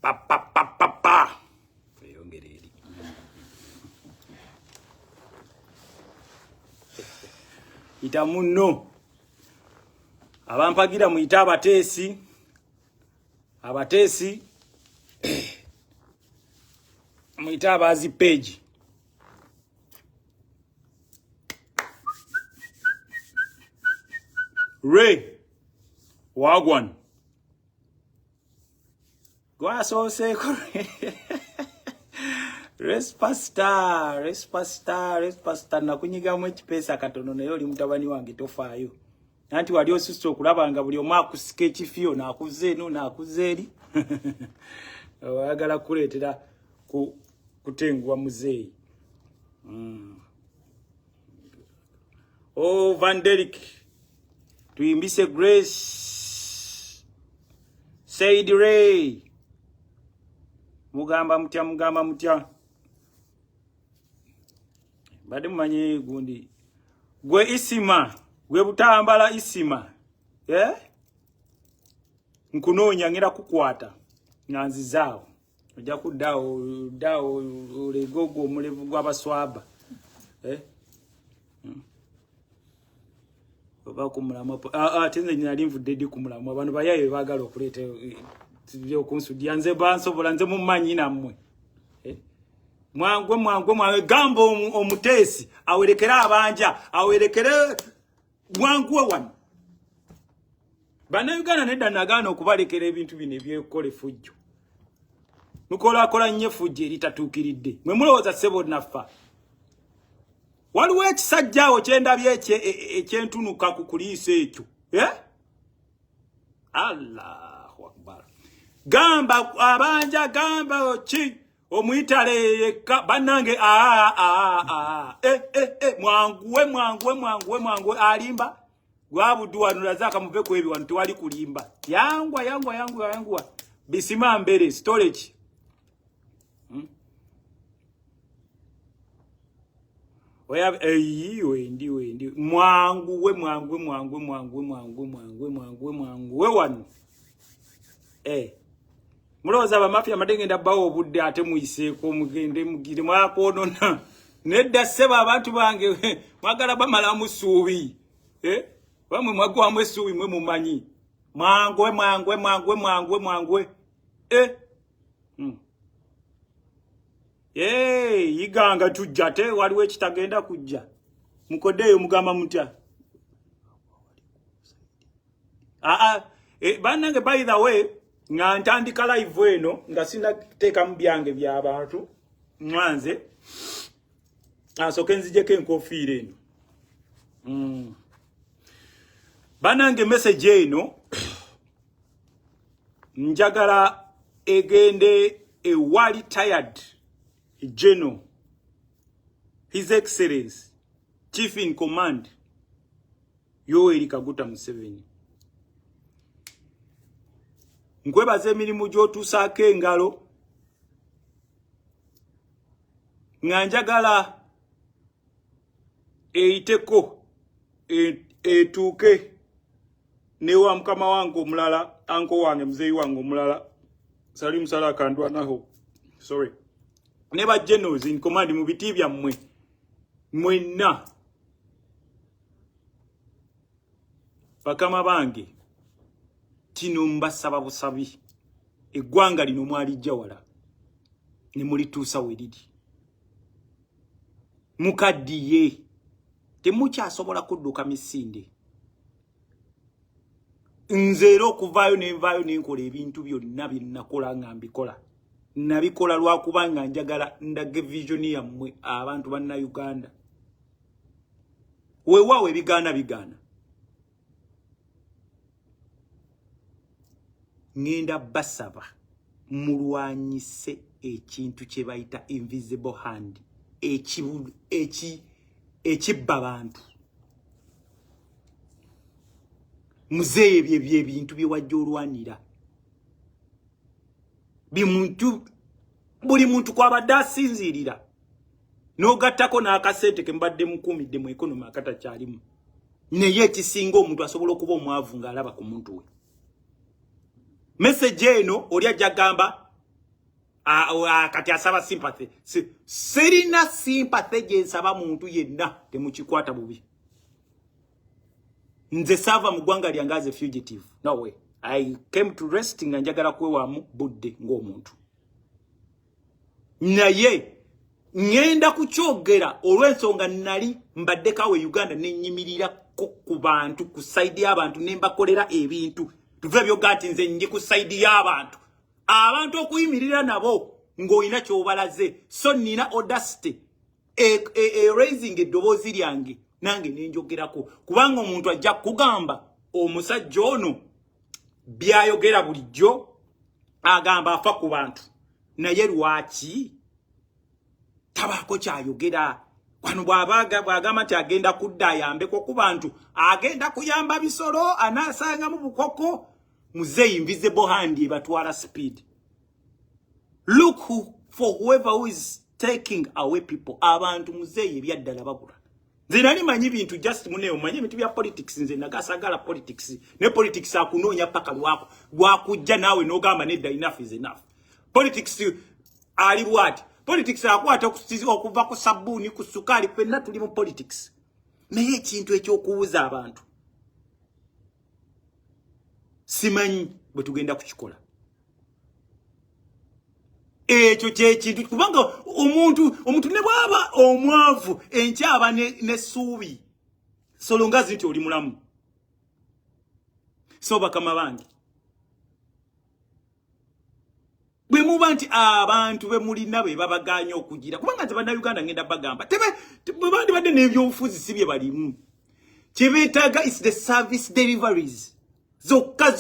Pa. Yongereri. Itamuno. Abampagira muita abateesi. Abateesi. Muita abazi page. Ray. Wagwan. Gwa so se Respasta na kunyiga mu ekipesa katono nayo oli mutabani wange tofaayo. Nanti wali osusse okulabanga buli omwaku sketch fio na akuzeeno na akuzeri. Wayagala kuletera kutengwa muzeyi. Oh Van Derek. Tuimbise Grace. Said Ray. Mugamba mutya. Bade mmanyi gundi. Gwe isima. Gwe butambala isima. Nkunoonya ngira kukwata. Nyanzi zaawo. Ojja kuddawo olegogo omulevu gw'abaswaba. Oba kumulamu. Tenze nyali nvudde di kumulamu. Abantu bayaye baagala okuleeta byo kunsudia nze bansobola nze mumanyi nammwe. Mwangwe gambo omuteesi awerekera abanja awerekere mwangwe wano. Bana Uganda nedda nagaana okubalekera ebintu bino ebyekole fujjo. Mukola nnyo fujjo eritatuukiridde. Mwe mulowooza ssebo naffa. Waliwo ekisajjaawo kyendabye ekyentunuka ku kuliisa ekyo. Allahu Akbar. Gamba abanja gamba chi omuyitale banange mwangwe alimba gwabuduwanula zaka muve ku ebiwanu tewali kulimba yangwa bisima mbere storage oya ndi mwangwe wanu Muloza ba mafia madengenda bawo budde ate muyiseeko mugende mugire mwakonona nedda seba abantu bange mwagala bamala musuubi bamwe mwagwa mwesuubi mwe mumanyi mwangwe yiganga tujja te waliwo ekitagenda kujja mukodeyo mugamba mutya banange by the way nga ntandika live eno nga sina teka mbyange bya abantu mwanze asoke nzijeko enkofiire eno banange message eno njagala egende ewali tired General His Excellency Chief in Command Yoweri Kaguta Museveni nkwebaza emirimu gy'otuusaako engalo nga njagala eyiteko etuuke ne wa mukama wange omulala anko wange muzeeyi wange omulala sali musala akandwanaho sorry ne ba generals in command mu biti byammwe mwenna bakama bange kino mbasaba busabi eggwanga lino mwalijja wala ne mulituusa weriri mukaddiye temukyasobola kudduka misinde nzeero okuvaayo nenvaayo nenkola ebintu byonna bye nakola nga mbikola nabikola lwakubanga njagala ndage vision yammwe abantu banna Uganda weewaawo bigaana ngenda basaba mulwanyise ekintu kye bayita invisible hand ekibba abantu muzeeye bye bintu bye wajja olwanira buli muntu kwabadde asinziirira n'ogattako n'akasente ke mbadde mukuumidde mu economy akatakyalimu naye ekisinga omuntu asobola okuba omwavu ng'alaba ku muntu we message eno oli ajja gamba kati asaba sympathy serina sympathy je nsaba muntu yenna temukikwata bubi nze sava mugwanga lyangaze fugitive no way I came to resting njagala kwewamu budde ng'omuntu naye ngenda kukyogera olw'ensonga nali mbadde kawe Uganda nenyimirira ku bantu ku side y'abantu nembakolera ebintu tuve byogati nze nje ku side y'abantu abantu okuyimirira nabo ng'olina kyobalaze so nina audacity raising eddoboozi lyange nange nenjogerako kubanga omuntu ajja kugamba omusajja ono byayogera bulijjo agamba afa ku bantu naye lwaki tabako kyayogera wano bwagamba nti agenda kudda ayambeko ku bantu agenda kuyamba bisolo anasanga mu bukoko muze invisible hand ebatwala speed look for whoever who is taking away people abantu muze ebyaddala babula nze nali manyi bintu just muneyo manyi ebintu bya politics nze nagasagala politics ne politics akunoonya paka lwakujja nawe n'ogamba nedda enough is enough politics ali bwati politics akwata okuva ku sabuni ku sukali fenna tuli mu politics naye ekintu ekyokuwuza abantu simanyi bwe tugenda kukikola ekyo kyekintu kubanga omuntu ne bwaba omwavu enkyaba n'essuubi solongazi nti oli mulamu so bakama bange bwe muba nti abantu be mulina be babaganya okugira kubanga nze bannayuganda ngenda bagamba bwe bandi badde n'ebyobufuzi si bye balimu kyebeetaaga is the service deliveries zokka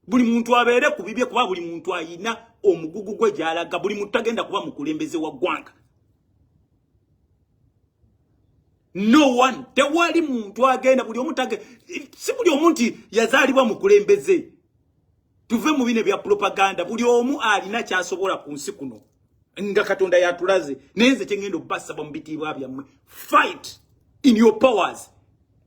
buli muntu abeere ku bibye kuba buli muntu ayina omugugu gwe gy'alaga buli muntu tagenda kuba mukulembeze wa ggwanga no one tewali muntu agenda buli omu si buli omu nti yazaalibwa mukulembeze tuve mu bine bya propaganda buli omu alina kyasobola ku nsi kuno nga Katonda yatulaze nenze kyengendo basaba mu bitibwa byammwe fight in your powers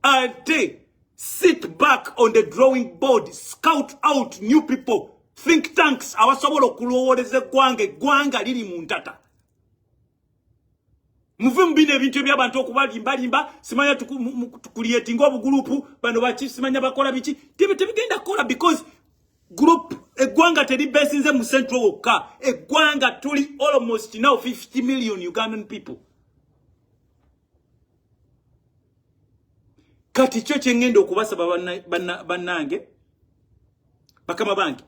ate sit back on the drawing board scout out new people think tanks abasobola okulowooleza eggwanga liri mu ntata muve mu bino ebintu eby'abantu okubalimbalimba simanya tukulietinga obugulupu bano baki simanya bakola biki tebigenda kukola because group eggwanga teri besinze mu central wokka eggwanga tuli almost now 50 million Ugandan people kati kyo kyengenda okubasaba bannange bakama bange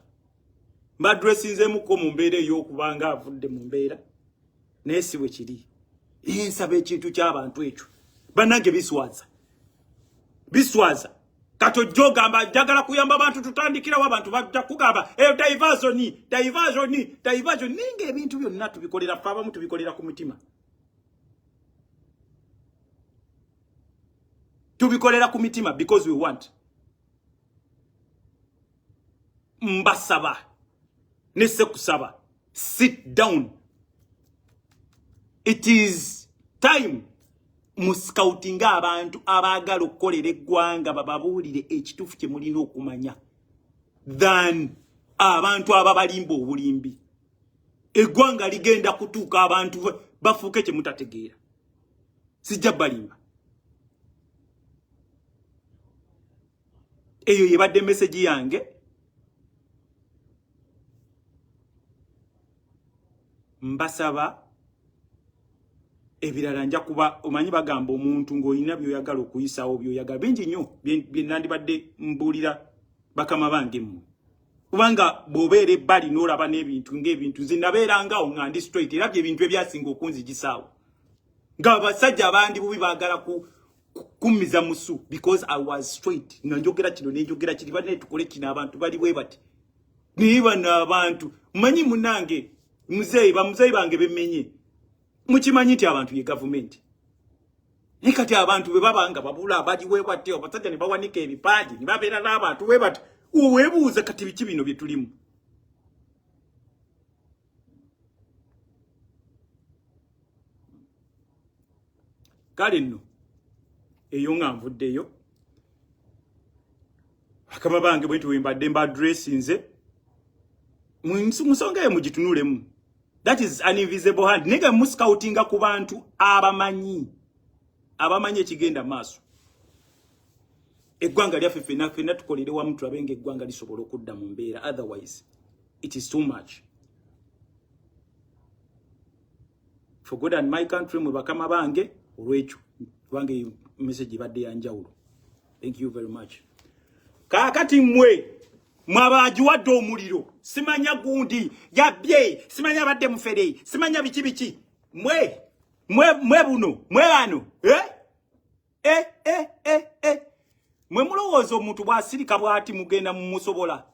mbadressinzeemuko mu mbeera ey'okubanga avudde mu mbeera naye si bwe kiri nsaba ekintu ky'abantu ekyo bannange biswaza katojjo gamba njagala kuyamba abantu tutandikirawo abantu bajja kugamba diversion ninga ebintu byonna tubikolera ffe abamu tubikolera ku mitima tubikolera ku mitima because we want mbasaba nese kusaba sit down it is time muscoutinga abantu abagala okukolera eggwanga bababuulire ekituufu kye mulina okumanya than abantu ababalimba obulimbi eggwanga ligenda kutuuka abantu bafuuke kye mutategeera sijja balimba eyo yebadde message yange mbasaba ebirala nja kuba omanyi bagamba omuntu ng'olina by'oyagala okuyisaawo by'oyagala bingi nnyo bye nandibadde mbuulira bakama bange mmwe kubanga bw'obeera ebbali n'olaba n'ebintu ng'ebintu nze nabeerangawo nga ndi straight era by'ebintu ebyasinga okunzigisaawo ng'abasajja abandi bubi baagala kummiza musu because I was straight nga njogera kino nenjogera kiri bane tukole kino abantu bali bwe bati niba n'abantu mmanyi munange muzeyi bange bemenye mukimanyi nti abantu ye government nikati abantu be babanga babula abali bwe bati abasajja ne bawanika ebipaaji ne babeera n'abantu bwe bati weebuuza kati biki bino bye tulimu kale nno eyo nga nvuddeyo bakama bange bwe tuwe mbadde mba dressinze musonga mugitunulemu. That is an invisible hand. Nega muscoutinga ku bantu abamanyi ekigenda maaso. Eggwanga lyaffe ffenna tukolere wamu tulabenga eggwanga lisobola okudda mu mbeera, otherwise it is too much. For God and my country mwe bakama bange olwekyo wange message badde yanjawulo. Thank you very much. Kakati mwabaji wadde omuliro simanya gundi yabye simanya badde mufere simanya bichi mwe buno mwe ano mwe mulowooza omuntu bwasirika bwati mugenda mumusobola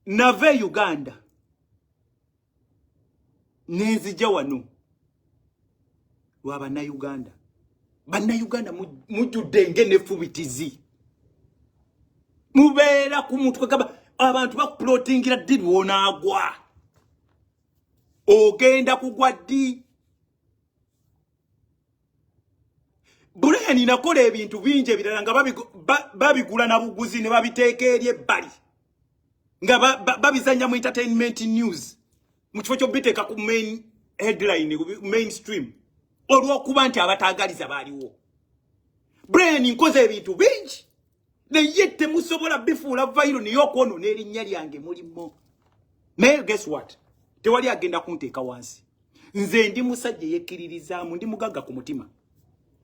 nave Uganda nenzija wano lwaba na Uganda banna Uganda mujudde ngene fubitizi mubeera ku mutwe kaba abantu bakuplotingira ddi wonagwa ogenda kugwa ddi. Bryan nakola ebintu bingi ebirala nga babigula na buguzi ne babiteeka eri ebbali nga babizanya mu entertainment news mu kifo kyo biteeka ku main headline mainstream olw'okuba nti abatagaliza baaliwo. Bryan nkoze ebintu bingi naye temusobola bifuula vairo niyokwonoona erinnya lyange mulimo. Naye guess what? Tewali agenda kunteeka wansi. Nze ndi musajja yekkiririzaamu, ndi mugagga ku mutima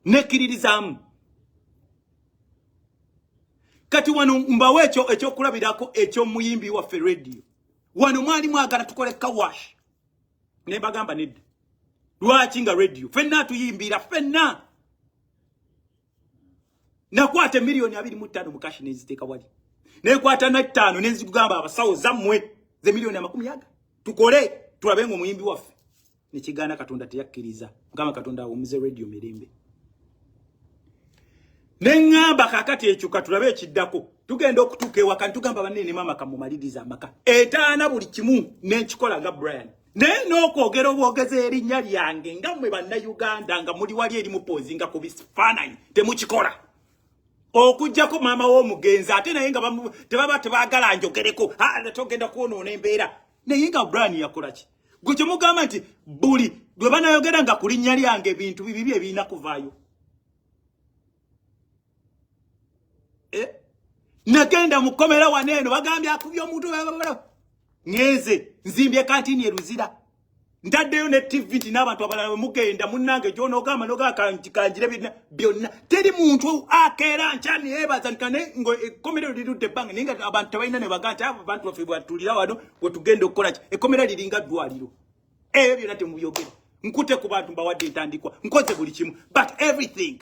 nekkiririzaamu. Kati wano mbawe ekyokulabirako eky'omuyimbi waffe radio wano mwali mwagala tukole kawash ne bagamba nedda. Lwaki nga radio fenna tuyimbira fenna nakwata milioni 25 mu cash neziteeka wali nekwata na 5 nezigamba abasawo zammwe ze milioni 50 tukole tulabenga omuyimbi waffe nekigana Katonda teyakkiriza ngama Katonda omuze radio mirembe. Nengamba kakati ekyo katulabe ekiddako tugenda okutuuka ewaka ntugamba banene mama kamumaliriza amaka etaana buli kimu n'ekikola nga Bryan naye n'okwogera obwogeze erinnya lyange nga mmwe banna Uganda nga muli wali eri mupozinga ku bifaananyi temukikola okujjako maama w'omugenzi ate naye nga tebaagala njogereko togenda kwonoona embeera naye nga Bryan yakola ki? Gwe kyemugamba nti buli lwe banayogera nga ku linnya lyange ebintu bibi ebirina kuvaayo. Nagenda mukomera waneeno bagambye akubye omuntu ngeze nzimbye kantini eruzira ndaddeyo ne TV nti n'abantu abalala mugenda munnange gy'onoogamba nogakanjire byonna teri muntu akeera nkyani yeebaza nkane ngo ekkomera lirudde ebbanga naye nga abantu tebalina ne baga nti abantu baffe bwatulira wano we tugenda okukola ki ekkomera liringa ddwaliro ebyo byonna temubiyogera nkute ku bantu mbawadde entandikwa nkoze buli kimu but everything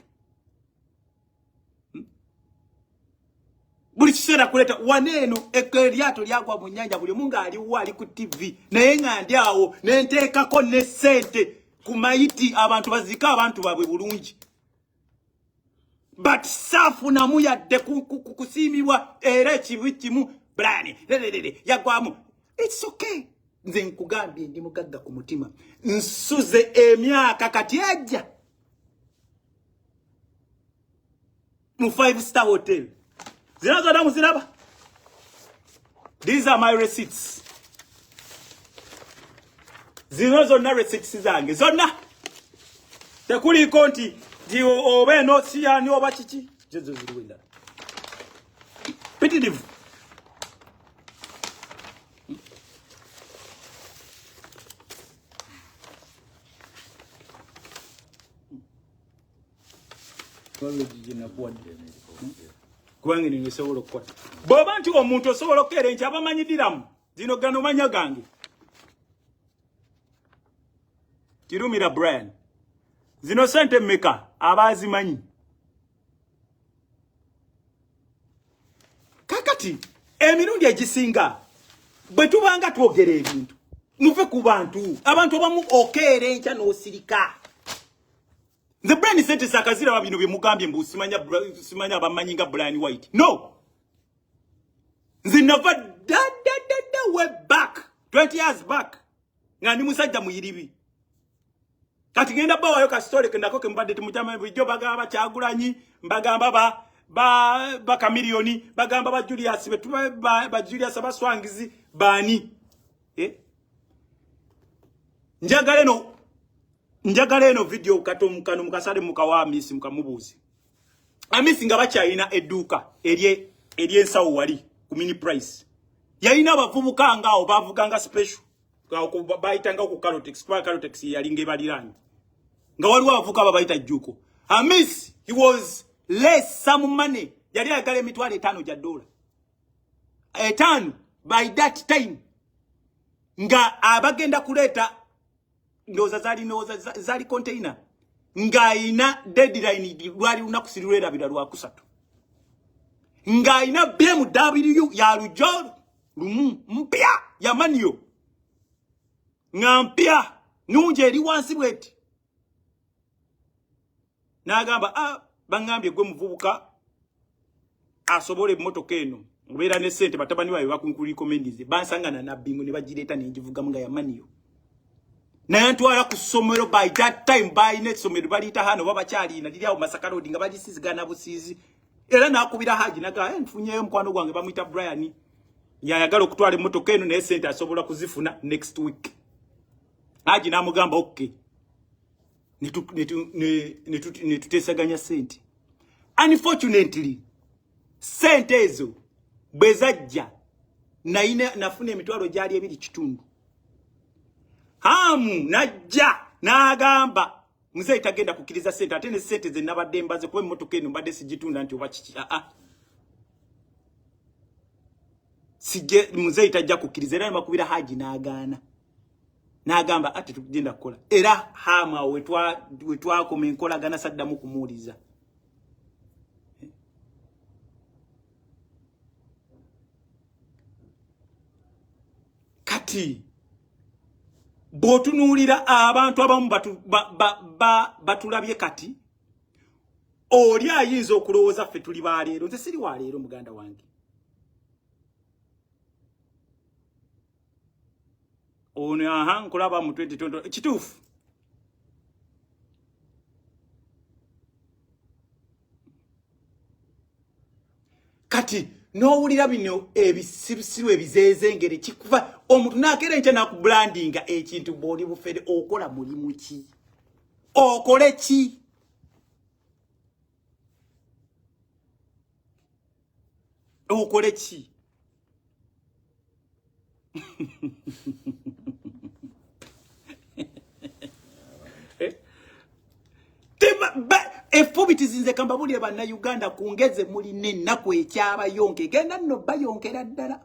buli kiseera kuleta waneeno eryato lyagwa mu nnyanja buli munga aliwo ali ku TV naye nga ndi awo nenteekako ne ssente ku mayiti abantu bazika abantu babwe bulungi but saafunamu yadde kusiimibwa era ekibi kimu Bryan yagwamu. It's okay. Nze nkugambye ndi mugagga ku mutima nsuze emyaka kati ajja mu 5-star hotel. Zinazo muziraba. These are my receipts. Zinazo na receipts zange. Zonna. Tekuli konti di obeno siyani oba chichi. Jezo ziruwenda. Petit livre. Kwa jina kwa Gwange ni nsobola okukola. Bw'oba nti omuntu osobola okukeera nti abamanyidiramu zino gano manya gange. Kirumira Bryan. Zino sente mmeka abazimanyi. Kakati emirundi egisinga bwe tubanga twogera ebintu muve ku bantu abantu abamu okeera enkya n'osirika. The Bryan sente sakazira babino bye mugambye mbu simanya abamanyi nga Bryan White. No. Nze never way back 20 years back. Nga ndi musajja muyiribi. Kati ngenda bawayo ka story kendako kembadde tumutama bijo bagamba Kyagulanyi mbagamba ba kamilioni bagamba ba Julius betuba ba Julius abaswangizi bani njagala eno video katomukano mukasale mukawa Miss mukamubuzi Amisi nga bakyayina edduuka erye ensawo wali ku mini price yalina abavubuka ngaawo bavuganga special bayitanga ku Carotex yalinga ebaliranye nga waliwo abavubuka babayita jjuko Amisi he was less some money yali agala emitwalo 5 gya dola 5 by that time nga abagenda kuleta ndoza zali container nga ina deadline lwali unakusirirera bidalwa kusatu nga ina BMW ya lujolo mpya ya manio nga mpya nunje eri wansi bweti nagamba bangambye gwe muvubuka asobole motoka eno ubera ne sente batabani bawe bakunkuli commendize bansangana na bingu ne bagireta ne njivuga mga ya manio na ntwala ku somero by that time by net somero balita hano baba chali na dili awo masakaro dinga bagisizigana busizi era nakubira haji naga nfunyeyo mkwano gwange bamwita Bryan yayagala okutwala motoka eno ne sente asobola kuzifuna next week haji namugamba okay netutesaganya sente unfortunately sente ezo bezajja nafuna emitwalo gyali ebiri kitundu hamu najja nagamba muzeyi tagenda kukiriza sente ate ne sente ze nabadde mbaze kuba emmotoka eno mbadde sigitunda nti oba kiki sije muzeyi tajja kukiriza era makubira haji nagaana nagamba ate tugenda kukola era hama wetwakoma enkolagana saddamu kumuuliza kati botunulira abantu abamu batulabye kati oli ayinza okulowooza ffe tuli baleero nze siri waleero muganda wange ono nkulaba mu 2020 kituufu kati n'owulira bino ebisirusiru ebizeeze ngere kikuva omuntu nakera nche nakubrandinga ekintu boli bufere okola mulimu ki okole ki okole ki efubiti zinze kamba buli abanna Uganda kungeze muli nennaku ekyaba yonke genda nno bayonkera ddala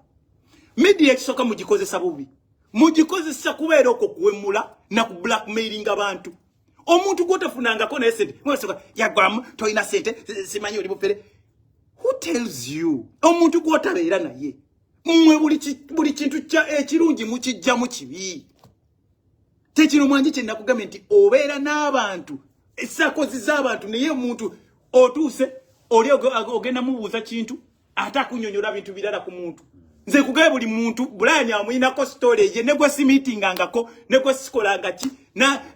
media ekisoka mugikozesa bubi mugikozesa kubeera okwo kuwemula na ku blackmailing abantu omuntu gwotafunangako naye sente mwasoka yagwamu toyina sente simanyi oli bufere who tells you omuntu gwotabeera naye mmwe buli kintu ekirungi mukijja mu kibi tekino mwanji kye nakugambye nti obeera n'abantu esakozi z'abantu naye omuntu otuuse oli ogenda mubuuza kintu ate akunyonyola bintu birala ku muntu nze kugaye buli muntu Bryan amuyinako story ye negwe simitingangako negwe sikolanga ki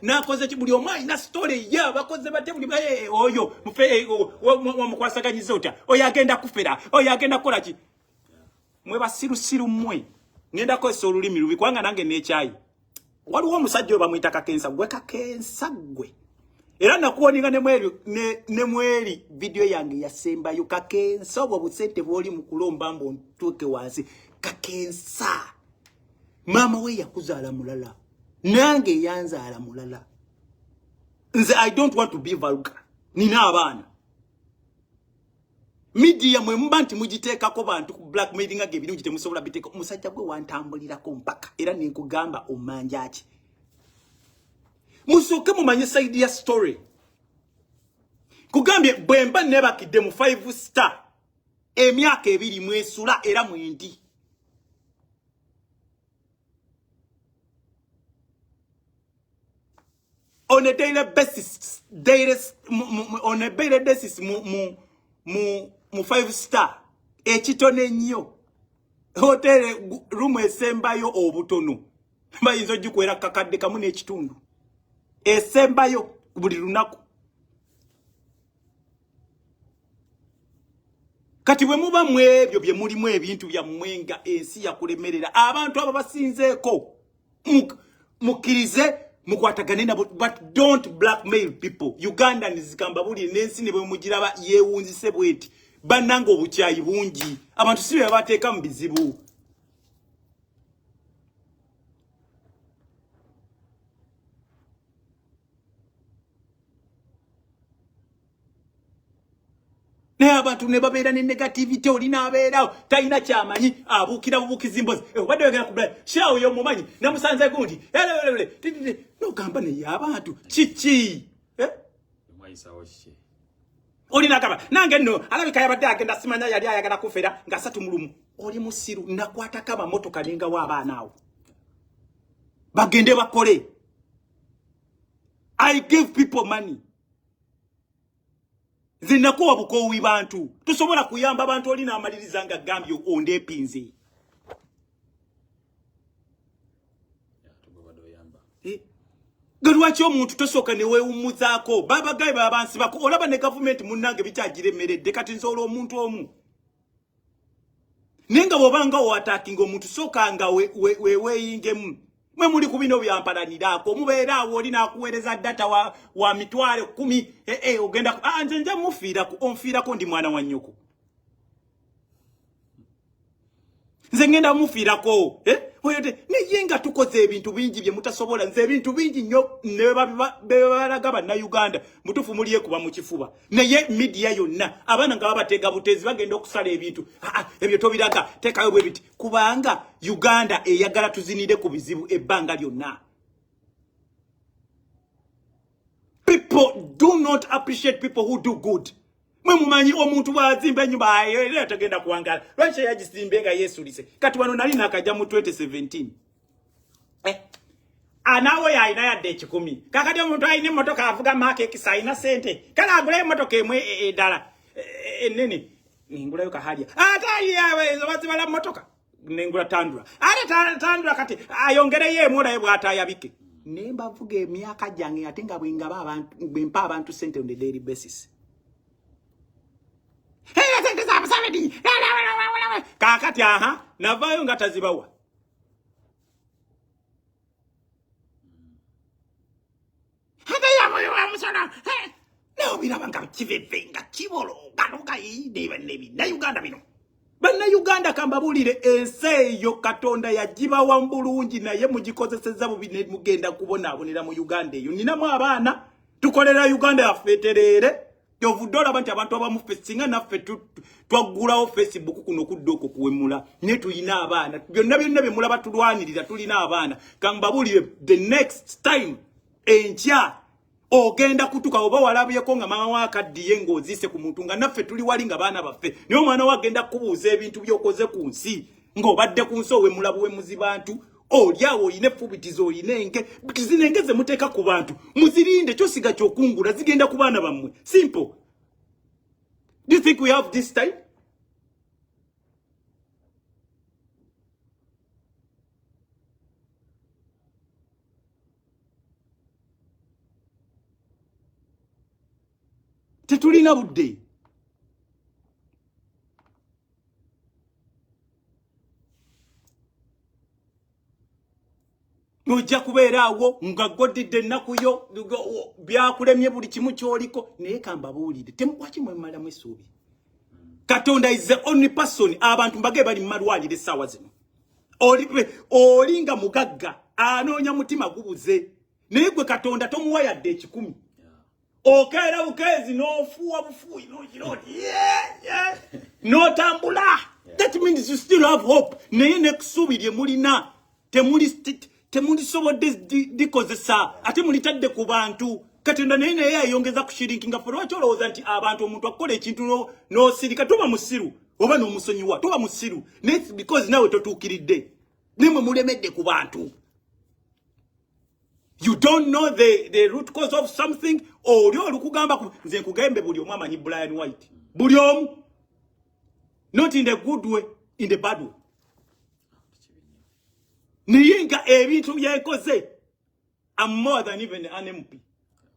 nakoze ki buli omwana ina story ye abakoze bate buli oyo mufe wamukwasaganyiza otya oyo agenda kufera oyo agenda kola ki mwe basirusiru mmwe ngenda kozesa olulimi lubi kubanga nange n'ekyayi waliwo omusajja bamuyita Kakensa gwe era nakuwoninga ne mweri video yange yasembayo Kakensa obwo busente bwoli mu kulomba mbo ntuke wansi Kakensa mama we yakuzaala mulala nange yanzaala mulala nze I don't want to be vulgar nina abaana media mwe mbanti mugiteekako bantu ku blackmailing age ebirungi temusobola biteeka omusajja gwe wantambulirako mpaka era ninkugamba omanja ki musoke mumanye side ya story kugambye bwemba nebakidde mu 5 star emyaka ebiri mwesula era mwendi on a daily basis on a daily basis mu 5 star ekitone nnyo hotel room esembayo obutono bayinza gikwera kakadde kamu n'ekitundu esembayo buli lunaku Kati bwe muba mwebyo bye mulimu ebintu bya mwenga ensi ya kulemerera abantu aba basinzeeko mukirize mukwatagane nabo but don't blackmail people. Ugandans kamba buli nensi ne bwe mugiraba yeewunzise bweti bananga obukyayi bungi abantu sibe bateeka mu bizibu. Ne abantu ne babeera ne negativity olina abeerawo talina kyamanyi abuukira bubuukizi mbozi obadde wegera ku Bryan shawo y'omumanyi namusanze gundi nogamba naye abantu kiki olina agamba nange nno alabika yabadde agenda simanya yali ayagala kufera nga 3 mulumu oli musiru nakwatako amamotoka nengawo abaana awo bagende bakole. I give people money. Zinakuwa bukowi bantu. Tusobola kuyamba abantu olina amaliriza nga gambyo onde pinzi. Galwachi omuntu tosoka ne weewumuzaako. Baba gaye babansi bako olaba ne government munnange bikyagiremmeredde kati nsobola omuntu omu. Nenga bobanga oatakinga omuntu soka nga weeyingemu. Mwe muli kubino byampalanirako mubeera awo olina akuweereza data wa mitwale 10 ogenda nje mufiirako onfiirako ndi mwana wa nnyoko nze ngenda mufiirako oyote neyenga tukoze ebintu bingi bye mutasobola nze ebintu bingi nnyo ne balaga banna Uganda mutufu muliye kuba mu kifuba naye media yonna abana nga babatega butezi bagenda okusala ebintu ebyo tobiraga tekayo bwe biti kubanga Uganda eyagala tuzinire ku bizibu ebbanga lyonna. People do not appreciate people who do good. Mwe mumanyi omuntu bwazimba ennyumba ayo tagenda kuwangala lwaki yagisimbe nga yesulise kati wano nali nakajja mu 2017 anawe yalina yadde ekikumi kakati omuntu alina emmotoka avuga makeeki sayina sente kale agula emmotoka emwe eddala ennene nengulayo kahalya ate yawe bazibala mmotoka nengula tandula ate tandula kati ayongereyo emu olaye bw'atayabike nemba vuga emyaka gyange ate nga bwempa abantu sente on a daily basis. Kakati navayo nga tazibawa. No birabanga kivevenga kibolo ganuka nebi na Uganda bino. Banna Uganda kambabulire enseyo Katonda yajiba wa mbulungi naye mugikozeseza bubine mugenda kubonabonera mu Uganda eyo. Ninamu abaana tukolera Uganda yafeterere. Yovudola bantu abantu abamufesinga naffe twagulawo Facebook kuno kuddoko kuwemula ne tuyina abaana byonna bye mulaba tulwanirira tulina abaana kambabulire the next time encha ogenda kutuka oba walabyeko nga mama wakaddiye ng'ozise ku muntu nga naffe tuli wali nga baana baffe niyo mwana wagenda kubuuza ebintu byokoze ku nsi ng'obadde ku nsi owemulabu wemuzi bantu olyawo oyine fubitizo oyinenge zinengeze muteeka ku bantu muzirinde kyosiga kyokungula zigenda ku baana bammwe simple. Do you think we have this time? Tetulina budde. Nojja kubeera awo nga godidde ennaku yo byakulemye buli kimu kyoliko naye kambabuulire temwaki mwemalamu essuubi. Katonda is the only person abantu mbage bali malwalire essaawa zino. Oli nga mugagga anoonya mutima gubuze naye gwe Katonda tomuwa yadde ekikumi. Okeera bukeezi n'ofuuwa bufuuyi n'ogiroti n'otambula. That means you still have hope. Naye n'ekisuubi lye mulina temuli sobodde dikozesa ate mulitadde ku bantu. Katonda naye yayongeza ku shirinkinga for lwaki olowooza nti abantu omuntu akola ekintu n'osirika toba musiru oba n'omusonyiwa toba musiru naye because nawe totuukiridde nemwe mulemedde ku bantu. You don't know the root cause of something oli olukugamba nze nkugembe buli omu amanyi Bryan White buli omu not in the good way in the bad way. Niyinga ebintu byekoze I'm more than even an MP.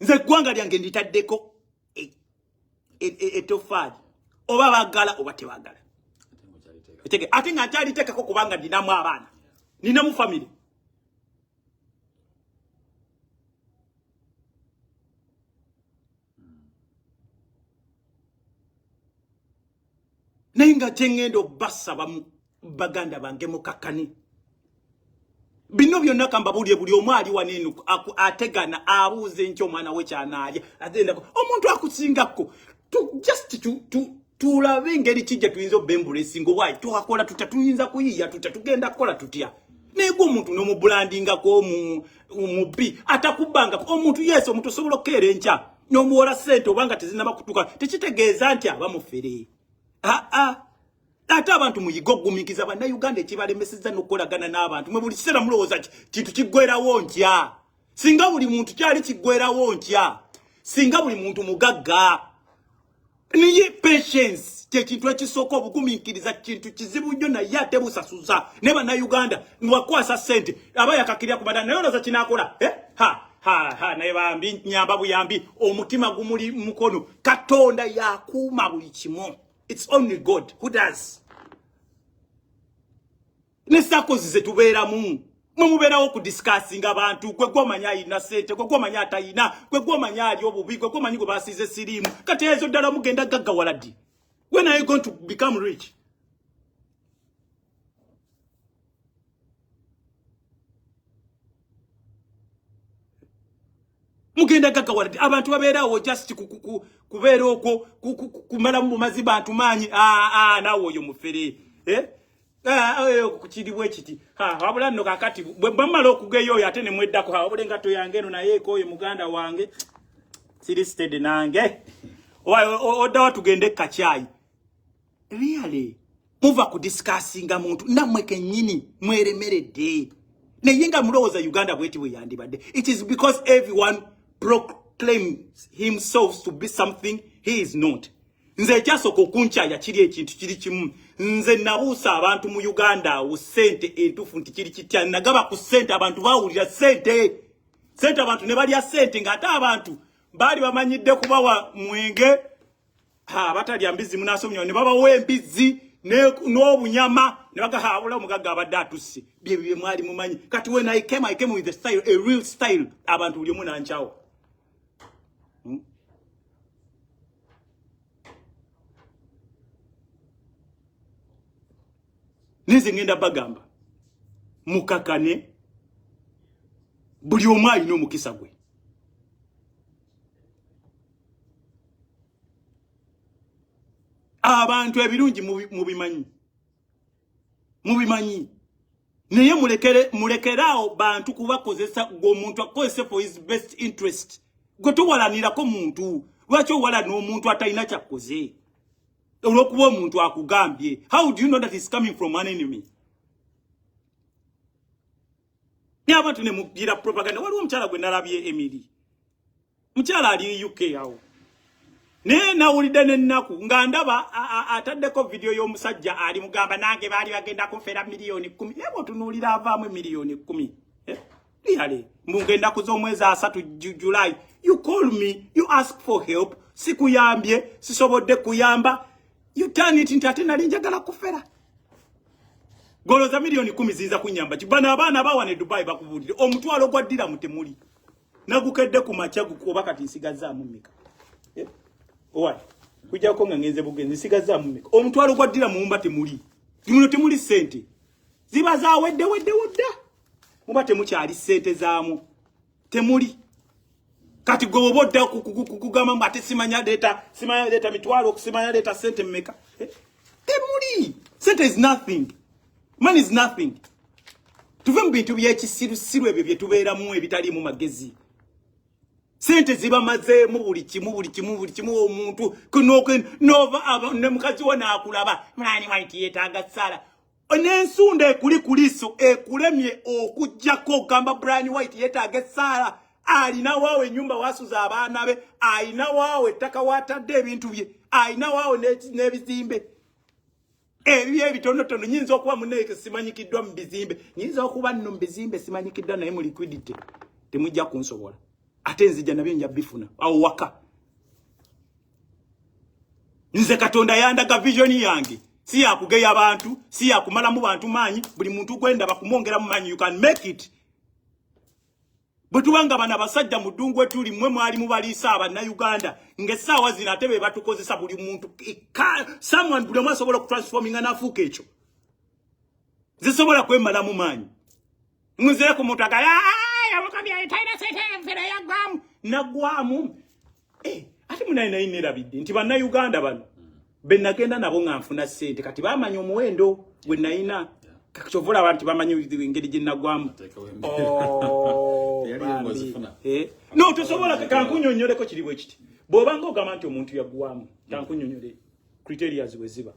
Nze gwanga lyange nditaddeko etofaali oba bagala oba tebagala ate nga nkyalitekako kubanga ninamu abaana ninamu family nenga tengendo basaba baganda bange mukakani bino byonna kamba bulye buli omwali wanenu ategana abuze ncho mwana we kyanaye agenda omuntu akusingako just to lave ngeri kijja tuyinza obembule singo why tuakola tutatuyinza kuyiya tutatugenda kola tutya nego omuntu no mu brandinga ko mu bi atakubanga omuntu yeso omuntu sobola kere encha no muwora sente obanga tezina bakutuka tekitegeeza nti abamufere ate abantu muyigogumikiza bana Uganda ekibalemeseza nokolagana n'abantu mwe buli kisera mulowooza kintu kiggwerawo ntya singa buli muntu kyali kiggwerawo ntya singa buli muntu mugagga niye patience kintu ekisooka obugumikiriza kintu kizibu nnyo naye ate busasuza ne bana Uganda nwakwasa sente aba yakakirya ku badana naye olowooza kinakola naye bambi nyamba buyambi omutima gumuli mukono Katonda yakuuma buli kimu. It's only God who does. Nesakozi zetubeera muberawo ku discussing abantu kwe gwomanya ina sente kwe gwomanya atayina kwe gwomanya ali obubi kwe gwomanya go basize sirimu kati ezo ddala mugenda gagga waladi. When are you going to become rich? Mugenda gagga waladi abantu babeerawo just kubeera okwo kumala mu maziba atumanyi nawo oyo mufere kukiribwe kiti wabula nno kakati bwe bamala okugeyo oyo ate ne mweddako wabule ngato yange eno naye koyo muganda wange siristed nange odawa tugende kachai really muva ku discussinga muntu namwe kenyini mweremeredde naye nga mulowooza Uganda bweti bwe yandibadde. It is because everyone proclaims himself to be something he is not. Nze kyasooka okunkyaya kiri ekintu kiri kimu. Nze nabuusa abantu mu Uganda usente entufu nti kiri kitya nagaba ku sente abantu bawulira sente abantu ne balya sente ng'ate abantu bali bamanyidde kubawa mwenge batalya mbizi munasomya ne babawa embizi n'obunyama ne bagahabula omugagga abadde atusse bye mwali mumanyi kati when I came with the style, a real style abantu buli omu nanchawo. Nize ngenda bagamba mukakane buli omu alina omukisa gwe. Abantu ebirungi mubimanyi naye mulekerao bantu kubakozesa omuntu akozese for his best interest gwe towalanirako muntu lwaki owalana omuntu atalina kyakoze olwokuba omuntu akugambye. How do you know that is coming from an enemy? Ni abantu ne mugira propaganda. Waliwo omukyala gwe nalabye Emily mukyala ali UK awo ne nawulidde n'ennaku nga ndaba ataddeko video y'omusajja ali mugamba nange baali bagenda kufera miliyoni 10 yebo tunuulira avaamu miliyoni 10 liyale mugenda kuz'omwezi 3 July. You call me, you ask for help, sikuyambye sisobodde kuyamba, you turn it into ate nali njagala kufera. Goloza miliyoni 10 zinza kunyamba kibana abaana bawane Dubai bakubulire omutwalo gwaddira mutemuli nagukedde ku machagu kuba kati nsigazaamu mmeka owa kujja ko nga ngenze bugenzi nsigazaamu mmeka omutwalo gwaddira mumba temuli muno temuli sente ziba za wedde mumba temukyali sente zaamu temuli kati gobodda kugamba mbate simanya data mitwalo okusimanya data sente mmeka temuli. Sente is nothing. Money is nothing. Tuve mu bintu by'ekisirusiru ebyo bye tubeeramu ebitali mu magezi. Sente ziba maze mu buli kimu omuntu nova ne mukazi wona akulaba mwana white yetaaga sala n'ensunda ekuli kuliso ekulemye okujjako gamba Bryan white yetaaga sala alina waawe ennyumba wasuza abaana be alina waawe ettaka watadde ebintu bye alina waawe n'ebizimbe ebyo ebitonotono nyinza okuba muneke simanyikiddwa mu bizimbe nyinza okuba nno mu bizimbe simanyikiddwa naye mu liquidity temujja kunsobola ate nzija nabyo nja bifuna awo waka Nze Katonda yandaga vision yange. Si ya kugeya abantu, si ya kumala mu bantu manyi, buli muntu kwenda bakumongera mu manyi, you can make it. Butuwanga bana basajja mudungwe tuli mwe mwali mubalisa abana Uganda ngesawa zinatebe batukozesa buli muntu someone buli mwa sobola kutransforminga nafuka echo zisobola kwemala mu manyi muzere ku muntu agaya yabukabya itaina sete mfera ya gwamu nagwamu ati munaina inera bidde nti bana Uganda bano benagenda nabo nganfuna sente kati bamanyi omuwendo gwe naina kakicovula abantu bamanyi engeri gye nagwamu no tosobola kankunyonyoleko kiri bwe kiti bw'obanga ogamba nti omuntu yagwamu kankunyonyole criteria ziba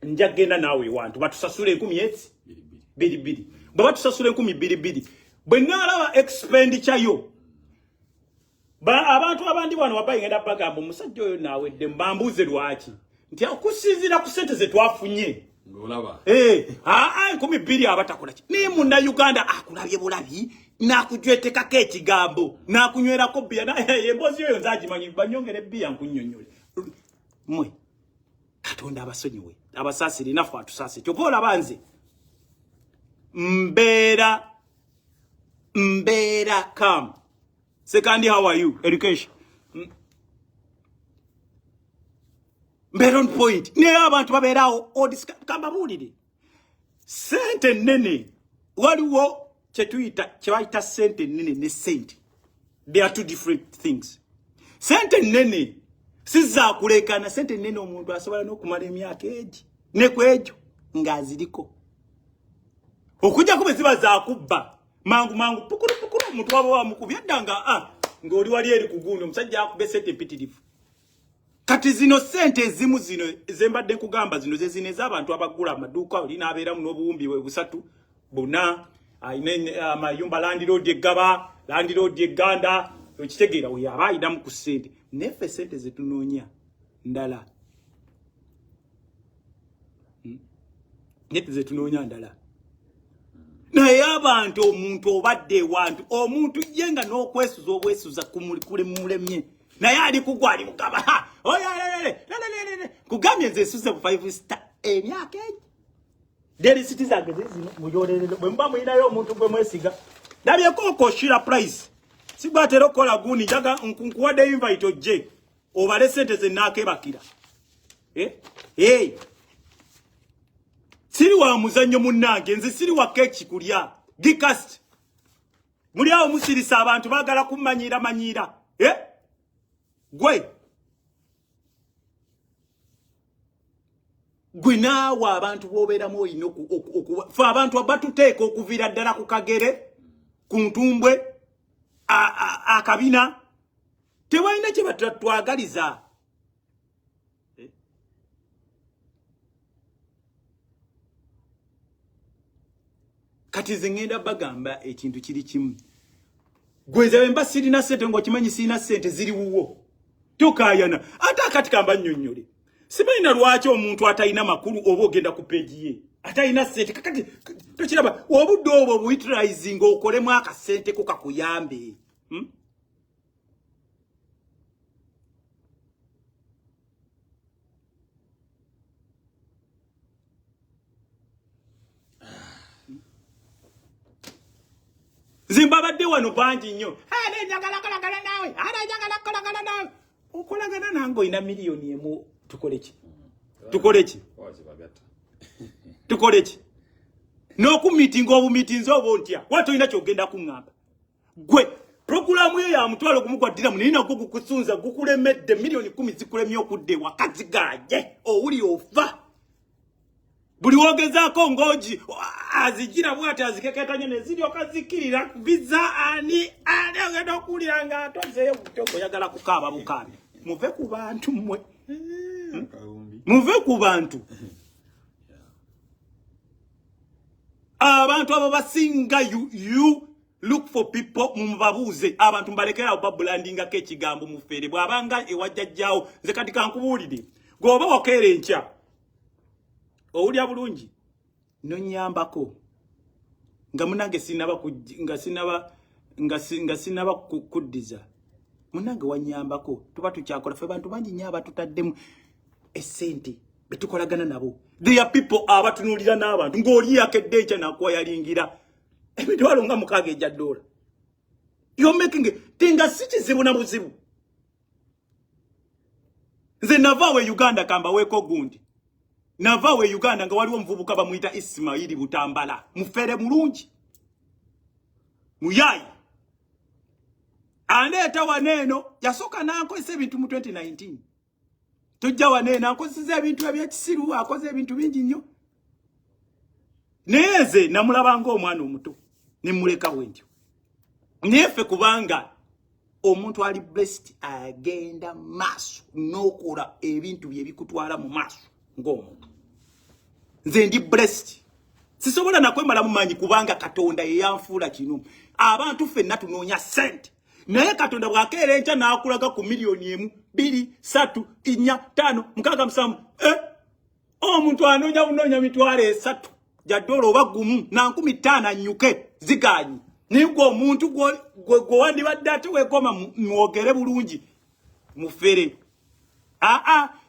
njagenda nawe wantu batusasule 10,222 bwe batusasule 10,222 bwe nalaba expenditure yo abantu abandi bano wabaye ngenda bagamba omusajja oyo nawedde mbambuze lwaki nti okusinzira ku sente ze twafunye ngolaba 12 abatakola ki ni munna Uganda akulabye bulabi nakujweteka ke ekigambo nakunywerako bia na embozi yo nzagimanyi banyongere bia nkunyonyole mwe Katonda abasonyiwe abasasiri nafu atusase kyopola banze mbera come second how are you education Meron point. Ne abantu baberawo odiscamba bulide. Sente nene. Waliwo chewaita sente nene ne sente. They are two different things. Sente nene siza kulekana sente nene omuntu asobola n'okumala emyaka egi. Ne kwejo ngaziriko. Okujja kube ziba za kubba. Mangu pukuru omuntu wabo wamukubyadanga ng'oli wali eri kugundo omusajja akube sente mpitirifu. Kati zino sente ezimu zino zembadde nkugamba zino ze zine z'abantu abagula amaduuka oli n'abeeramu n'obuwumbi bwe busatu buna amayumba landiroodi eggaba landiroodi egganda okitegeera we yaba ayinamu ku sente neffe sente zetunoonya ndala nete zetunoonya ndala naye abantu omuntu obadde wantu omuntu yenga n'okwesuza obwesuza kulemye naye ali kugwali mugaba kugambye nze esuze ku 5 star emyaka egi daily citizen zino muyorerere bwe mba muyinayo omuntu gwe mwesiga nabyeko okoshira price sibatera okola guni njaga nkuwadde invite ojje obale sente ze nakebakira siri wa muzannyo munnange nze siri wa keki kulya gikast muli awo musirisa abantu bagala kumanyira gwe naawe abantu bobeeramu oyina fe abantu abatuteeka okuvira ddala ku kagere ku ntumbwe akabina tebalina kye batwagaliza kati ze ngenda bagamba ekintu kiri kimu gwe nze mba sirina sente ng'okimanyi sirina sente ziri wuwo tokayana ate akati kamba nnyonnyole sibalina lwaki omuntu atalina makulu oba ogenda ku peegi ye atalina sente kakati tokiraba obudde obwo buitrizing okolemu akasente ko kakuyambe Zimbabwe wano bangi nnyo njagala kolagana nawe njagala kolagana nawe okolagana nango ina miliyoni emu tukole ki n'oku meeting obu meetings obo ntya watu ina kyogenda kuŋŋamba gwe programu yo ya mutwalo kumukwadira munina kukusunza gukulemedde miliyoni 10 zikulemye okudde wakazigaje owuli ofa buli wogezaako ngoji azigira bwati azikeketanye neziri okazikirira biza ani ogenda okulira nga atozeeyo butoko yagala kukaaba bukabi muve ku bantu mmwe muve ku bantu abantu abo basinga you look for people mumbabuuze abantu mbalekera babulandinga ke kigambo mufere bwabanga ewajjajjawo nze kati kankubuulire goba okere enkya owulya bulungi nonyambako nga munange sinaba kuddiza munange wanyambako tuba tukyakola fe bantu bangi nnyo abatutaddemu esente betukolagana nabo. There are people abatunulira n'abantu ng'oli yakedde ekya nakuwa yalingira emitwalo nga mukaaga ejja $. You're making it. Tinga si kizibu na buzibu. Nze navawe Uganda kamba weko gundi. Navawe Uganda nga waliwo mvubuka bamuyita Ismaili Butambala. Mufere mulungi. Muyayi. Aleeta waneno yasoka n'akozesa ebintu mu 2019. Tujja waneno akozesa ebintu ebyekisiru, akoze ebintu bingi nnyo. Neze namulaba ng'omwana omuto. Ne muleka wentyo. Nefe kubanga omuntu ali blessed agenda maso nokola ebintu bye bikutwala mu maso ng'omuntu. Nze ndi blessed. Sisobola nakwemala mumanyi kubanga Katonda ye yanfuula kino. Abantu ffenna tunoonya sente. Naye Katonda bw'akeera enkya n'akulaga ku miliyoni 1, 2, 3, 4, 5, 6, 7. Omuntu anoonya mitwalo 3 ja $, oba gumu na 15 annyuke ziganyi. Nigwo omuntu gwe wandibadde ate weekoma mwogere bulungi mufere.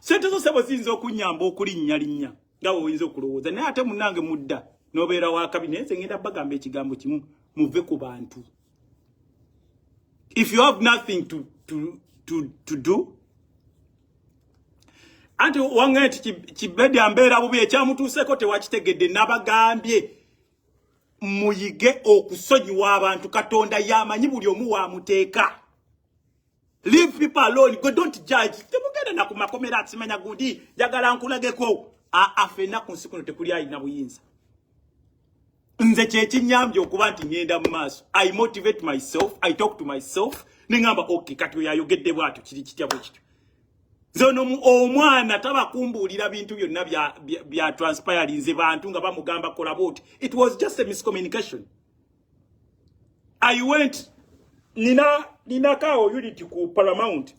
Sente zo sebo ziyinza okunyamba okulinnya nga oyinza okulowooza. Naye ate munnange mudda n'obeera wa kabine nze ngenda bagamba ekigambo kimu muve ku bantu. If you have nothing to do, anti wangeti kibedi ambeera bubi ekyamutuuseko tewakitegedde nabagambye muyige okusonyiwa abantu. Katonda yamanyi buli omu wamuteeka. Leave people alone. Go, don't judge. Temugenda na kumakomera atsimanya gundi jagala nkulageko. Afena ku nsi kuno tekuli alina buyinza. Nze kyekinyambye okuba nti ngenda mu maaso. I motivate myself. I talk to myself. Ningamba okay kati yayogedde bwatyo kiri kitya bwe kityo. Zono omwana tabakumbulira bintu byonna bya transpirinze bantu nga bamugamba collaborate. It was just a miscommunication. I went nina kao unity ku Paramount.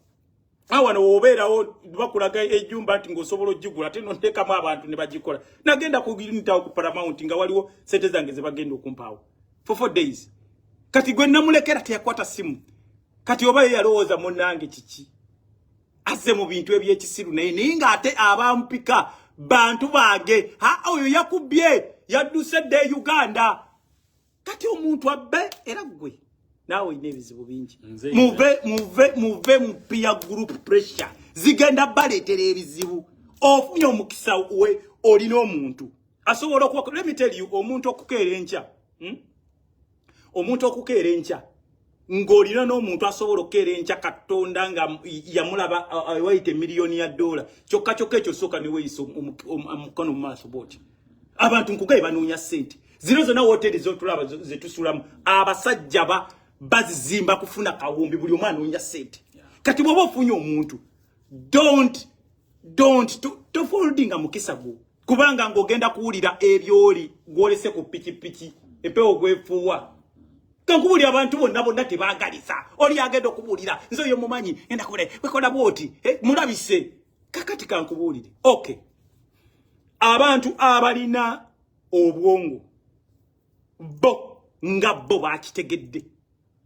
Awana obeerawo bakulaga ejjumba nti ng'osobola ogigula ate nontekamu abantu ne bagikola. Nagenda ku unity ku Paramount nga waliwo sente zange ze bagenda okumpaawo for 4 days. Kati gwe namulekera teyakwata simu. Kati oba yalowooza munnange kiki. Ase mu bintu ebyekisiru naye ninga ate abampika bantu bage oyo yakubye yadduse de Uganda. Kati omuntu abbe era gwe nawe ine bizibu bingi. Muve mu peer group pressure zigenda baleetera ebizibu. Ofunye omukisa we olina omuntu asobola okuba. Let me tell you, omuntu okukeera enkya ng'olina n'omuntu asobola okukeera enkya Katonda nga yamulaba wayite miliyoni ya $. Kyokka ekyo sooka ne weeyisa omukono mu maaso bw'oti. Abantu nkugaye banoonya ssente. Zino zonna wooteri z'otulaba ze tusulamu abasajja bazizimba kufuna kawumbi buli omu anoonya ssente. Kati bw'oba ofunye omuntu tofoldinga mukisa gwo kubanga ng'ogenda kuwulira ebyoli gw'olese ku pikipiki empewo gwefuuwa. Kankubuli abantu bonna tebaagaliza. Oli agenda okubulira nze oyo mumanyi enda kule wekola bwoti mulabise. Kakati kankubulire. Okay. Abantu abalina obwongo bo bakitegedde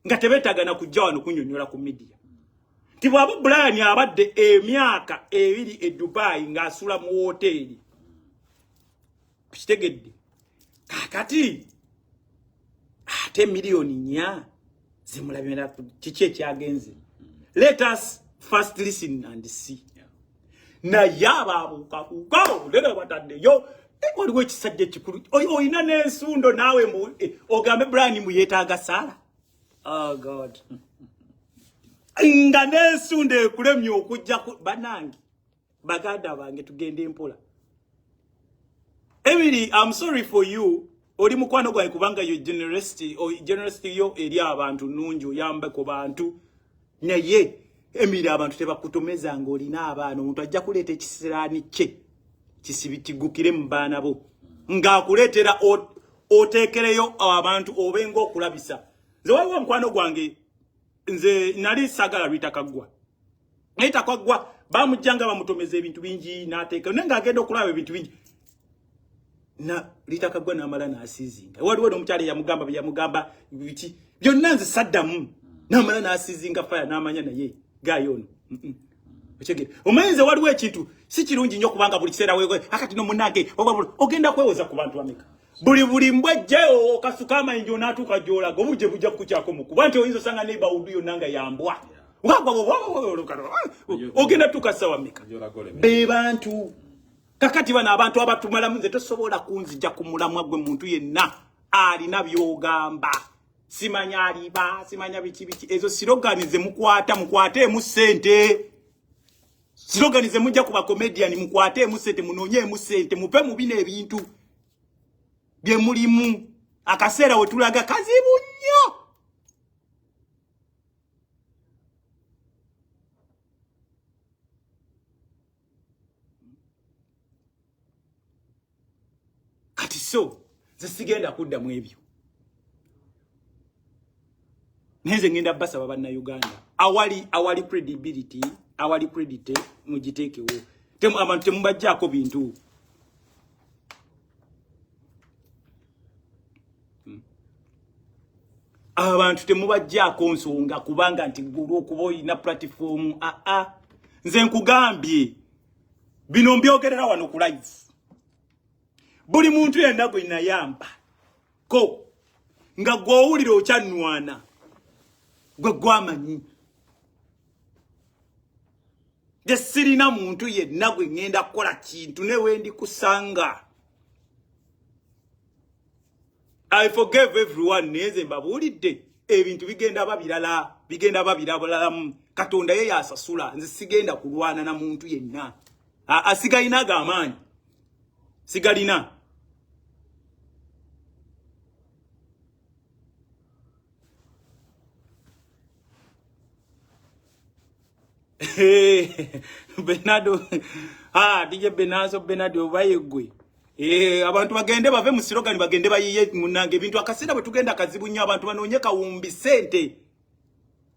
nga tebetagana kujja wano kunyonyola ku media. Tibwaba Bryan abadde emyaka 2 e Dubai ng'asula mu hoteli. Kitegedde. Kakati ate miliyoni 4 zimulabira kiki ekyagenze. Let us first listen and see. Na yaba abukakuka lero bataddeyo waliwo ekisajja ekikulu oyina n'ensundo naawe ogambe Bryan muyetaaga sala. Oh God. Nga n'ensundo ekulemye okujja banange baganda bange tugende mpola. Emily, I'm sorry for you. Oli mukwano gwaye kubanga yo generosity yo eri abantu nungi oyambe ko bantu. Naye Emily abantu tebakutomeza ng'olina abaana omuntu ajja kuleeta ekisiraani kye kisibitigukire mu baana bo ng'akuleetera oteekereyo abantu obenga okulabisa. Nze waliwo mukwano gwange nze nali sagala Lwitakaggwa. Lwitakaggwa bamujjanga bamutomeza ebintu bingi n'ateeka naye ng'agenda okulaba ebintu bingi. Na Lwitakaggwa n'amala n'asiizinga. Waliwo n'omukyala yamugamba biki byonna nze saddamu n'amala n'asiizinga faya n'amanya naye gayono. Omanyi nze waliwo ekintu si kirungi nnyo kubanga buli kiseera wewe akati no munage ogenda kwewoza ku bantu bameka buli mbwejjeo kasuka amayinjo n'atuuka gy'olaga obujje bujja kukukyako mu kuba nti oyinza osanga neiba udu yonna nga yambwa ogenda tukasawa meka be bantu kakati bana abantu abatumalamu nze tosobola kunzija ku mulamwa gwe muntu yenna alina byogamba simanya aliba simanya biki ezo siroganize mukwate mu sente siroganize mujja kuba comedian mukwate mu sente munonye mu sente mupe mu bine ebintu bye mulimu akaseera we tulaga kazibu nnyo kati so zisigenda kudda mu ebyo neze ngenda basaba bana Uganda awali credibility awali credit mugitekewo temu abantu temubajjako bintu abantu temubajjako nsonga kubanga nti gulu okuba ina platform nze nkugambye bino mbyogerera wano ku live buli muntu yenna gwe nayamba ko nga gwowulira okyanwana gwe gwamanyi sirina muntu yenna gwe ngenda kukola kintu newe ndi kusanga I forgive everyone neze mbabulidde ebintu bigenda babirala katonda ye yasasula nze sigenda kulwana na muntu yenna asigalina gamanyi sigalina Bernardo DJ Bernardo bayegwe abantu bagende bave mu slogan bagende bayiye munange bintu akasira bwe tugenda kazibu nnyo abantu banonye kawumbi sente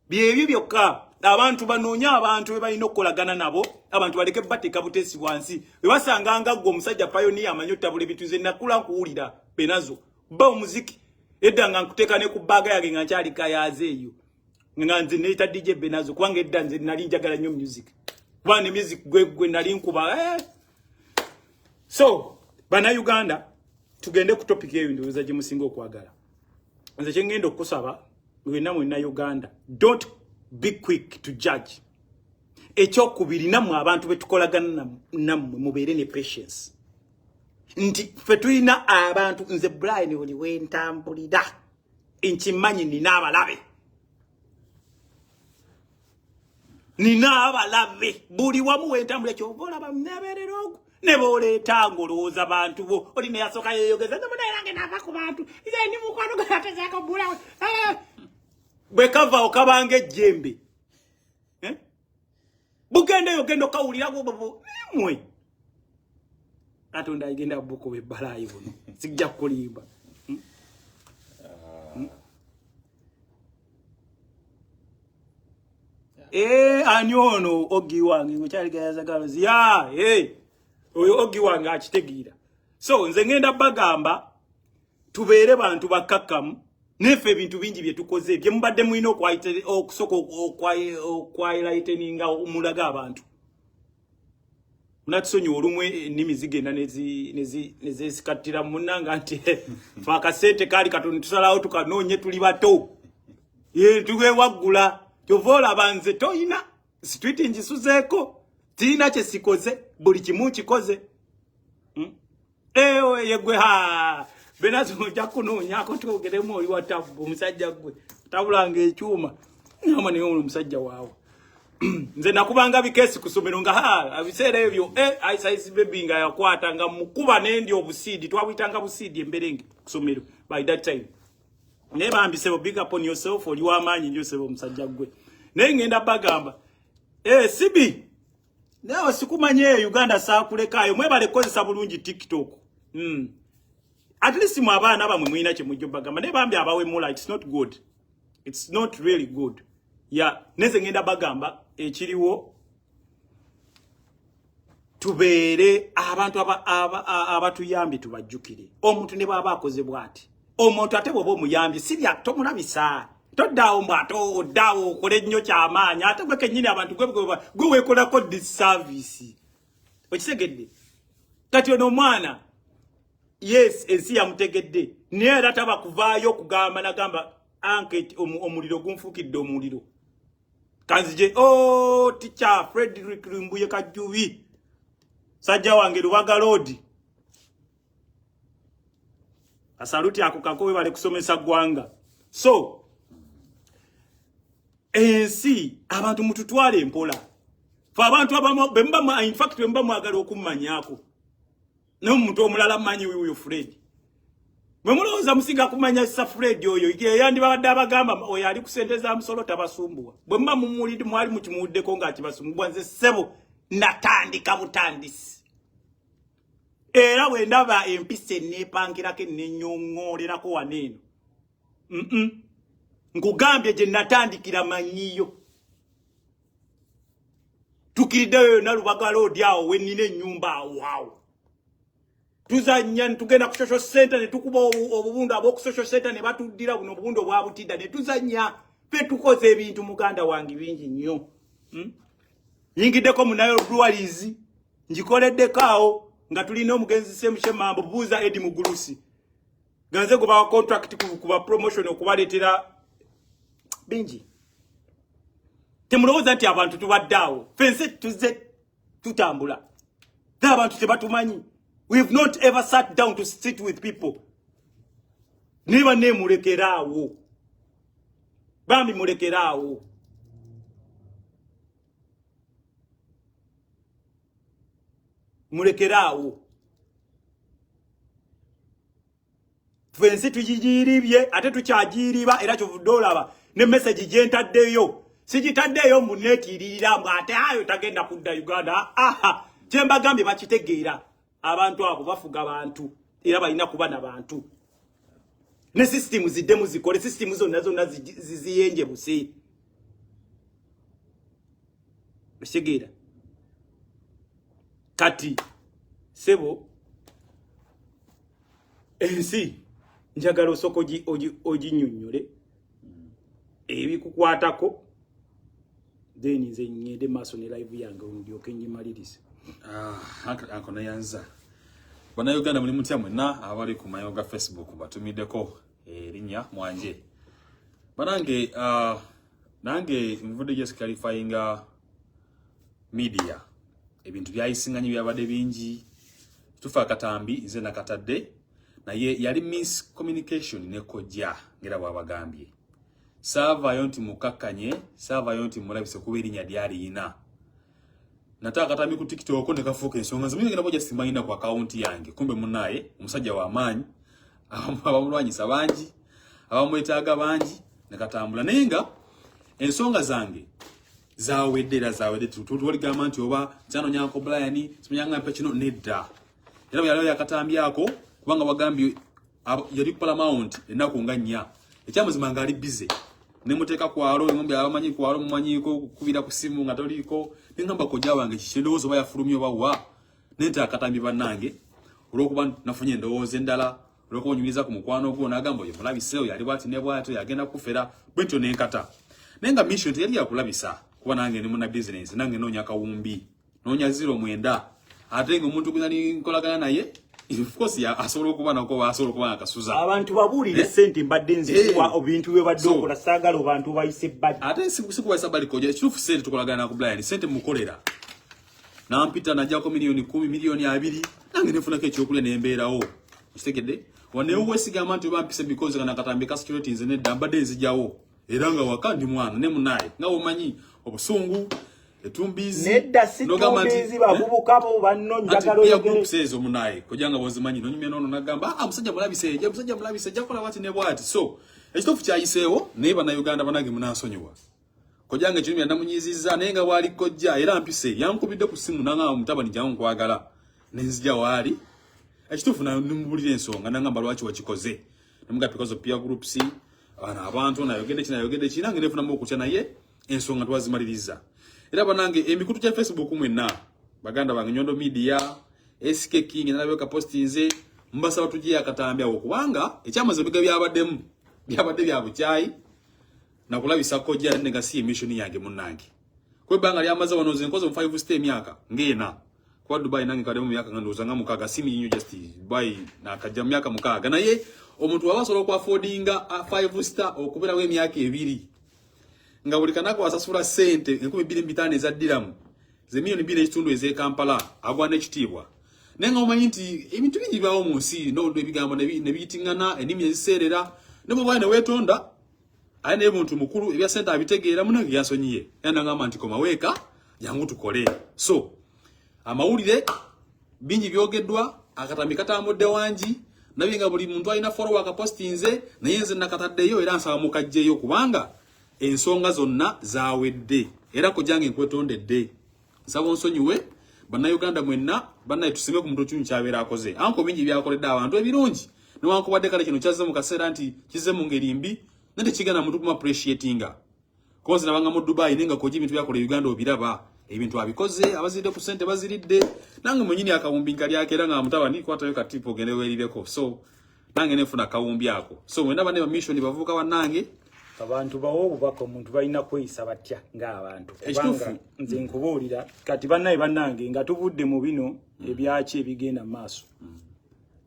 byebyo byokka abantu banonye abantu bebalina okukolagana nabo abantu baleke bateka butesi wansi bebasanganga gwo omusajja pioneer amanyota bule bituze nakula kuwulira benazo ba muziki edanga nkuteka ne kubaga yage nganchali kayaze eyo nganze neita DJ Benazo kwange eddanze nali njagala nnyo music bane music gwe nali nkuba so bana Uganda tugende ku topic eyo ndoza je musingo kwagala nze kyengendo kusaba wena mwena Uganda don't be quick to judge ekyo kubiri namwe abantu betukolagana namwe mubere ne patience nti fetulina abantu nze Bryan oli wentambulira inchimanyi nina abalabe buli wamu wentambula kyobola bamneberero nebole tangoloza abantu bo oli ne yasoka yeyogeza namunayirange nava ku bantu ize ni mukwano gateze akabula bwe kava okabange jembe bugende yogendo kawulira go mwe atonda igenda buko be balayi bono sijja kulimba anyono ogi wange ngochali gayaza galozi oyo ogi wange akitegira so nze ngenda bagamba tubeere bantu bakakamu nefe ebintu bingi bye tukoze bye mbadde muino okusoko okwailaiteninga omulaga abantu unatusonyo olumwe nimi zigenda nezisikatira munanga nti fakasete kali katoni tusalawo tukanonye tuli bato tuwe wagula Jovola banze toina situiti njisuzeko tina che sikoze buli kimu kikoze yegwe Benazo jakunonya ko tugeremo oli watabu musajja gwe tabulanga ekyuma nyama ne omusajja wawo nze nakubanga bikesi kusomero nga abisera ebyo size baby nga yakwata nga mukuba nendi obusidi twabitanga busidi emberenge kusomero by that time neba ambisebo big up on yourself oli wamanyi njosebo musajja gwe nengenda bagamba sibi nawe sikumanye Uganda sakulekayo mwebale kozesa bulungi TikTok at least mu abana bamwe mwina kye mujjo bagamba nebambi abawe mula it's not really good neze ngenda bagamba ekiriwo tubeere abantu abatuyambi tubajjukire omuntu ne baba akoze bwati omuntu ate bwoba omuyambi sirya tomulabisa toddawo mbato oddawo kole nnyo kyamaanya ate gwe kennyini abantu gwe weekolako disservice Okitegedde kati ono mwana yes ensi yamutegedde naye era taba kuvaayo kugamba nagamba anketi omuliro gunfukidde omuliro kanzije teacher Frederick Lumbuye Kajubi sajja wange Lubaga Road asaluti akukakowe bale kusomesa gwanga so ensi abantu mututwale empola fa abantu abamu bemba in fact bemba mwagala okumanyako no muntu omulala manyi uyu Fred Mwemuloza musinga kumanya sa Fred oyo yandi babadde abagamba oyo ali kusenteza amusolo tabasumbwa bwemba mumulidi mwali mukimuddeko nga kibasumbwa nze sebo natandika butandisi era bwe ndaba empise nepangirako nenyongorerako waneno nkugambye je natandikira manyiyo tukiriddeyo na Lubaga Road awo wenine nyumba awo tuzanya tugenda ku social center ne tukuba obubundu abo ku social center ne batudira buno obubundu obwabutidda ne tuzanya pe tukoze ebintu muganda wangi bingi nnyo yingiddeko munayo Breweries njikoleddekaawo nga tulina omugenzi semushe mambo buuza Edi Mugulusi ganze kuba contract kuba promotion okubaleetera bingi temulowooza nti abantu tubaddeawo fense tuze tutambula abantu tebatumanyi. We've not ever sat down to sit with people. Niba ne mulekerawo. Bambi mulekerawo. Mulekerawo. Fensi tujijiribye ate tukyajiriba era kyovudolaba ne message jentaddeyo. Sijitaddeyo munekirira ate ayo tagenda kudda Uganda. Jemba gambi bakitegeera. Abantu abo bafuga abantu era balina kuba nabantu ne system ziddemu zikole system zonna ziziyenje busi bishegera kati sebo ensi njagala osoko oginyonyole ebikukwatako then nze ngende maaso ne live yange ndyoke nyimalirize. Akona yanza bana Uganda muri mutya mwena abali ku mayoga Facebook batumideko erinnya mwanje banange nange mvude just clarifying media ebintu byayisinganye byabade bingi tufa katambi nze nakatadde naye yali miscommunication ne kojja ngira bwabagambye sava yonti mukakanye sava yonti mulabise kubirinya lyali ina nataka katambi ku TikTok ne kafuka ensonga zimwe ngenda boja simanyina ku account yange kumbe munaye umusajja wa amanyi abamulwanyisa bangi abamwetaaga bangi ne katambula nenga ensonga zange zawedde tutuwali gamanti oba cyano nyanko Bryan simanyanga mpe kino nedda era yalo yakatambi yako kubanga bagambye yali ku paramount enako nganya ekyamuzima ngali busy nemuteka kwalo ngombe abamanyi kwalo mumanyiko kubira kusimu nga toliko ningamba kojja wange kishindoozo bayafulumyo bawa nenta akatambi banange olwokuba nafunye ndowooza endala olwokonyumiza ku mukwano gwo nagamba yo mulabiseo yali bwati ne bwato yagenda kufera bwetyo nenkata nenga mission yali yakulabisa kuba nange ni muna business nange nonya kawumbi nonya 09 ate ngomuntu kunani nkolagana naye of course ya asolo kuba nako asolo kuba akasuza abantu babulire sente mbadde nzikuwa obintu bwe badde okola sagala abantu bayise badde ate sikuwa sabali koja chirufu sente tukolagana ku Bryan sente mukolera nampita najja ko milioni 10 milioni 2 nange nefuna ke kyokulya nembeerawo kitegedde wane uwesiga amantu bampise because kana katambika security nzene dambade nzijawo era nga wakandi mwana ne munaye nga omanyi obusungu etumbizi nedda situmbizi babubukabo banno njagalo ya group says omunaye kojanga bozimanyi nonyumye nono nagamba musajja mulabise jakola wati ne bwati so ekitofu kyayiseewo neba na Uganda banage munasonyiwa kojanga kirumya namunyiziza nenga wali kojja era mpise yankubidde ku simu nanga mutabani jangu kwagala nenzija wali ekitofu na nimubulira ensonga nangamba lwaki wakikoze namuga because of peer groups ana abantu nayogedde kina nange nefuna mu okutya naye ensonga twazimaliriza era banange emikutu kya Facebook mwenna baganda bange nyondo media SK King nalabeka postinze mbasa batujia akatambya okubanga ekyamaze biga byabaddemu byabadde byabukyai na kulabisa kojja nega si mission yange munnange kwe banga lyamaze wanoze nkozo mu 5 step myaka ngena kwa Dubai nange kademu myaka ngandoza nga mukaga simi yinyo just Dubai na kajja myaka mukaga naye omuntu wabasobola kwa affordinga 5 star okubera we myaka 2 nga buli kanako asasula sente 12,500 za dirham ze milioni 2 eze Kampala agwa n'ekitibwa nenga omanyi nti ebintu bingi byawo mu nsi n'olwo ebigambo ne biyitingana enimi eziseerera ne bwe bwana wetonda ayine muntu mukulu ebya sente abitegeera munange yasonyiye yana ngamba nti koma weka yangu tukole so amawulire bingi byogeddwa akatambi katambudde wangi nabinga buli muntu alina follow akapostinze naye nze nakataddeyo era nsaba mukajjeyo kubanga ensonga zonna zawedde era kujange nkwetondedde nsaba nsonyiwe bannayuganda mwenna bannaye tusime ku muntu kyunyu kyabeera akoze anko bingi byakoledde abantu ebirungi newankubadde kale kino kyazze mu kaseera nti kize mu ngeri mbi nate kigana muntu kuma appreciatinga kozi nabanga mu Dubai nenga koji bintu byakola Uganda obiraba ebintu abikoze abazidde ku sente baziridde nange mwenyini akawumbi nkali akera nga mutabani kwatayo katipo gende welireko so nange nefuna kawumbi ako so mwenda bane ba mission bavuka wanange abantu bawo bubaka omuntu balina kweyisa batya nga abantu kubanga nze nkubuulira kati bannange nga tubudde mu bino ebyaki ebigenda maaso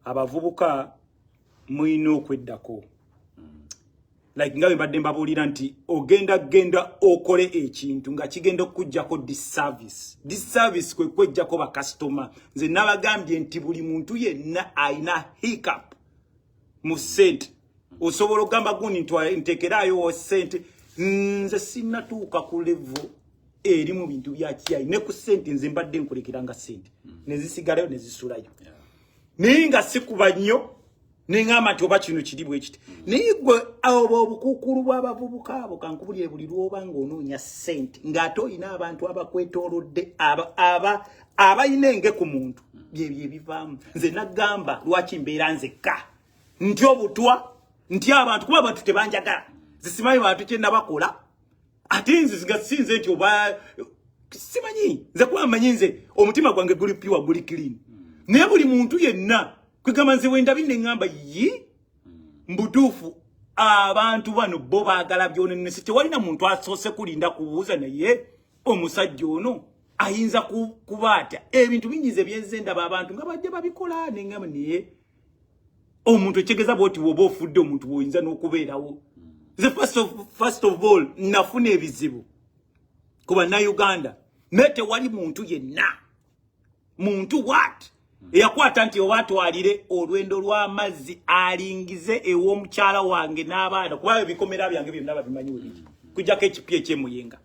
abavubuka mwino okweddako like ngawe mbadde mbabuulira nti genda okole ekintu nga kigenda okujjako disservice kwe kwejjako ba customer nze nabagambye nti buli muntu yenna aina hiccup mu sente osobola okugamba gundi nteekerayo sente nze sinatuuka ku level eri mu bintu bya kiyayi ne ku sente nze mbadde nkulekeranga sente nezisigalayo nezisulayo naye nga sikuba nnyo nengamba nti oba kino kiri bwe kiti naye gwe abo obukukulu bw'abavubuka abo kankubulire buli lwoba ng'onoonya sente ng'ate olina abantu abakwetoolodde abayina enge ku muntu byebyo ebivaamu nze nagamba lwaki mbeera nzekka nti obutwa nti abantu kuba abantu tebanjagala zisimanyi bantu kye nabakola ate nze sinze nti oba simanyi nze kuba mmanyi nze omutima gwange guli pure guli clean naye buli muntu yenna kwegamba nze wenda binengamba mbutuufu abantu bano bo baagala byonenesi tewalina muntu asoose kulinda kubuuza naye omusajja ono ayinza kubaata ebintu bingi nze byenze ndaba abantu nga bajja babikola nengamba naye omuntu ekigeza bwoti woba ofudde omuntu woyinza n'okubeerawo nze first of all nafuna ebizibu kuba Uganda naye tewali muntu yenna muntu what eyakwata nti obatwalire olwendo lw'amazzi alingize ew'omukyala wange n'abaana kuba ebikomera byange byonna babimanyiwo biki kujjako ekipya ekyemuyinga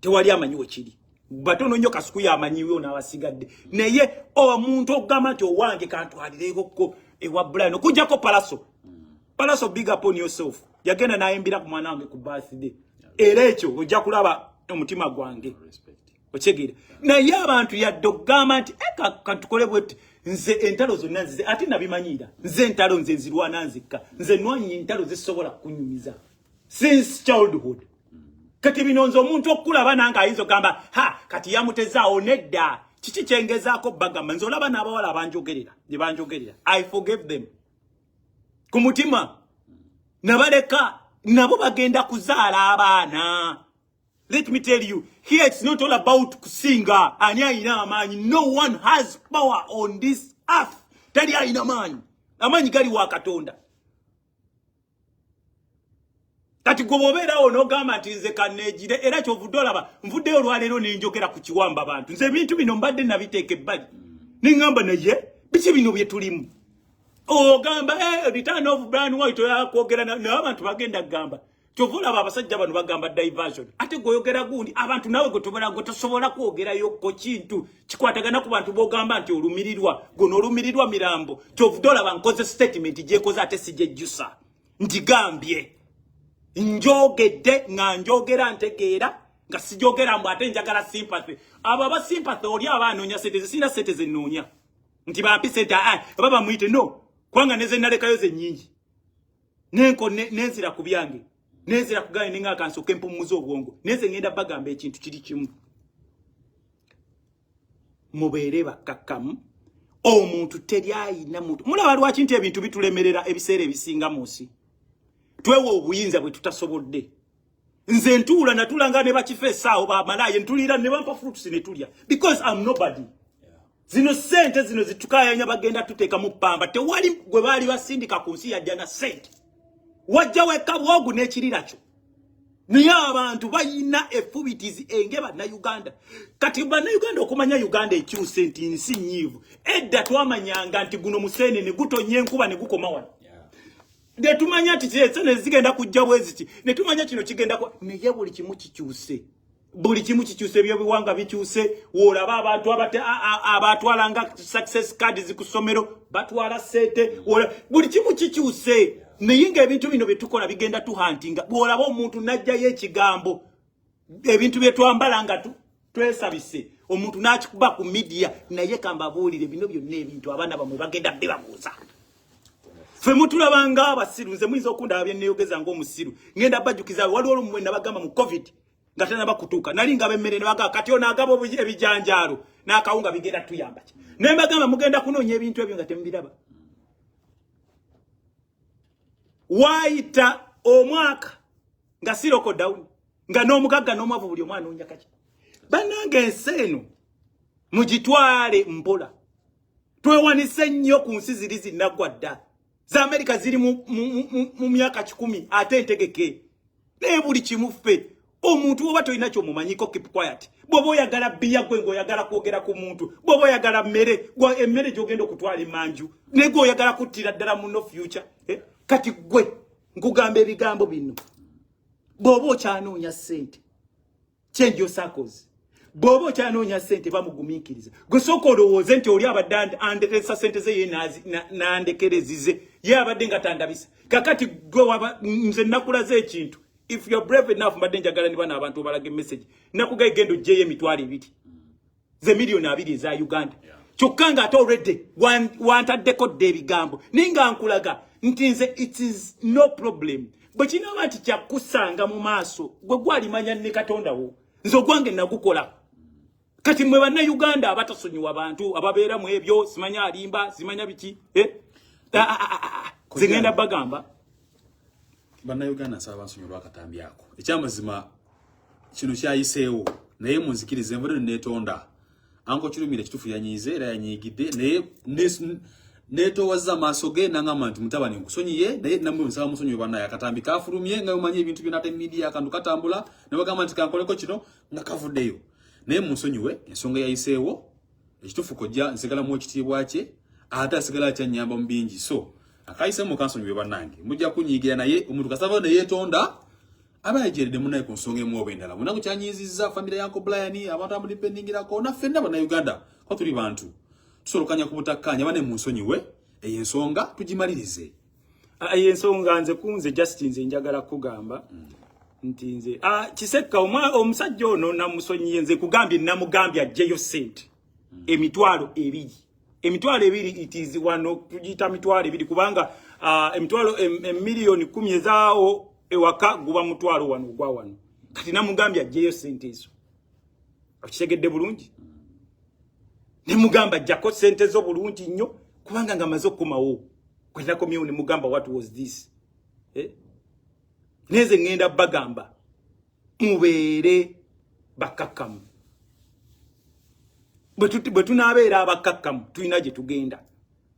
tewali amanyiwo kiri batono nnyo kasuku yamanyiwo n'abasigadde naye omuntu okugamba nti owange kantwalireko ewa Bryan okujjako Palaso big up on yourself yagenda nayimbira ku mwana wange ku birthday era ekyo ojja kulaba omutima gwange ochegere naye abantu yadde okugamba nti katukole bweti nze entalo zonna nzize ate nabimanyira nze entalo nze nzirwana nzikka nze nwanyi entalo zisobola kunyumiza since childhood kati binonzo omuntu okulaba nanga ayinza okugamba kati yamutezaawo nedda kiki kyengezaako bagamba nze olaba n'abawala abanjogerera gye banjogerera I forgave them ku mutima nabaleka nabo bagenda kuzaala abaana. Let me tell you, here it's not all about kusinga. No one has power on this earth. Tali aina manyi. Amanyi gali wa Katonda. Kati gobobera ono gamba nti nze kanejire era kyovudolaba nvuddeyo olwaleero nenjogera ku kiwamba abantu. Nze bintu bino mbadde nabiteeka ebbali. Ningamba naye biki bino bye tulimu. Gamba return of Bryan White yakwogera n'abantu bagenda gamba. Kyovulaba abasajja bano bagamba diversion. Ate goyogera gundi abantu nawe gotosobola kwogerayo ko kintu kikwatagana ku bantu bogamba nti olumirirwa gono olumirirwa mirambo. Kyovudolaba nkoze statement gyekoze ate sijejjusa. Ndigambye njogedde nga njogera ntegeera nga sijogera mbu ate njagala sympathy. Abo aba sympathy oli abanoonya sente sina sente zenoonya. Nti bampi sente baba muite no. Kwanga neze nalekayo ze nyingi. Nenko nenzira ku byange. Nenzira kugane ninga kansoke mpumuzo obwongo. Neze ngenda bagamba ekintu kiri kimu. Mubeere bakakamu. Omuntu teri ayina muntu. Mulaba lwaki nti ebintu bitulemerera ebiseera ebisinga munsi. Twewe obuyinza bwe tutasobodde. Nze ntula natulanga ne bakifeesa awo ba malaye ntulira ne bampa fruits ne tulya because I'm nobody. Zino sente zino zitukayanya bagenda tuteeka mu ppamba tewali gwe baali basindika ku nsi yajja na sente wajja weka bwogu n'ekirira kyo naye abantu bayina effubitizi engeba na Uganda kati bana Uganda okumanya Uganda ekyuse nti nsi nyivu edda twamanyanga nti guno musene ne gutonye enkuba ne gukoma wano de tumanya nti zene zigenda kujja bweziti ne tumanya kino kigenda ko naye buli kimu kikyuse buli kimu kikyuse byobiwanga bikyuse wolaba abantu abatwalanga success cards ku somero batwala sete buli kimu kikyuse naye ng'ebintu bino byetukola bigenda tuhuntinga wolaba omuntu najja yekigambo ebintu byetwambala nga twesabise omuntu n'akikuba ku media naye kambabuulire bino byonna ebintu abaana bamwe bagenda bebabuuza fe mutulabanga abasiru nze muyinza okundaba byenneeyogeza ng'omusiru ngenda bajjukiza waliwo olumwe nabagamba mu covid nga tanaba kutuuka nali nga bemmere ne bagamba kati ono agaba ebijanjaalo n'akawunga bigenda tuyamba ki naye mbagamba mugenda kunoonya ebintu ebyo nga temubiraba waita omwaka nga siroko down nga n'omugagga n'omwavu buli omwana onoonya kaki bannange enseeno mugitwale mpola twewanise nnyo ku nsi ziri zinnaggwa dda za Amerika ziri mu myaka 10 ate entegeke naye buli kimu ffe omuntu oba toyina ky'omumanyiko keep quiet bw'oba oyagala bbiya gwe ng'oyagala kwogera ku muntu bw'oba oyagala emmere gy'ogenda okutwala emanju naye gwe oyagala kuttira ddala muno future kati gwe nkugamba ebigambo bino bw'oba okyanoonya ssente change your circles bw'oba okyanoonya ssente bamugumiikiriza gwe sooka olowooze nti oli abadde andekesa ssente ze ye n'andekerezize ye abadde nga tandabisa kakati gwe nze nakulaze ekintu if you're brave enough mbadde njagala ni bana abantu obalaga message nakugaye gendo jeye emitwalo 2 ze milioni 2 eza Uganda kyokka nga ate already wantaddeko dde ebigambo ninga nkulaga nti nze it is no problem bwe kinaba nti kyakusanga mu maaso gwe gwalimanya ne Katonda wo nze ogwange nagukola kati mwe banna Uganda abatasonyiwa abantu ababeera mu ebyo simanya alimba simanya biki zigenda bagamba bana Uganda saba nsonyiwa akatambi ako ekyamazima kino kyayiseewo naye munzikirize envudde netonda anko kirumire kitufu yanyize era yanyigidde naye netowaza maaso ge nangamba nti mutabani nkusonyiye naye namwe nsaba musonyiwe bana yakatambi kafulumye nga umanye ebintu byonna media akantu katambula ne bagamba nti kankoleko kino nga kavuddeyo naye musonyiwe ensonga yayiseewo ekitufu kojja nsigala mu ekitiibwa kye ate asigala kyanyamba mu bingi so akaise mu kansonyiwe bannange mujja kunyigira naye omuntu kasava ne yetonda abayejerede munaye ku nsonga emu obendala munaku kyanyizizza family yanko Bryan abantu amudipendingirako na fenna bana Uganda ko tuli bantu tusolokanya ku butakkanya bane mu nsonyiwe eyensonga tugimalirize eyensonga nze kunze Justin nze njagala kugamba nti nze kisekka omusajja ono namusonyiye nze kugambye namugambye ajjeyo sente emitwalo 2 emitwalo 2 it is wano tujita mitwalo 2 kubanga emitwalo emiliyoni 10 ezaawo ewaka guba mutwalo wano gwa wano kati namugambye ajjeyo sente ezo akitegedde bulungi ne mugamba jako sente zo bulungi nnyo kubanga nga mazo kumawo kwenda komyo ne mugamba what was this neze ngenda bagamba mubeere bakakamu bwe tunabeera abakakamu tulina gye tugenda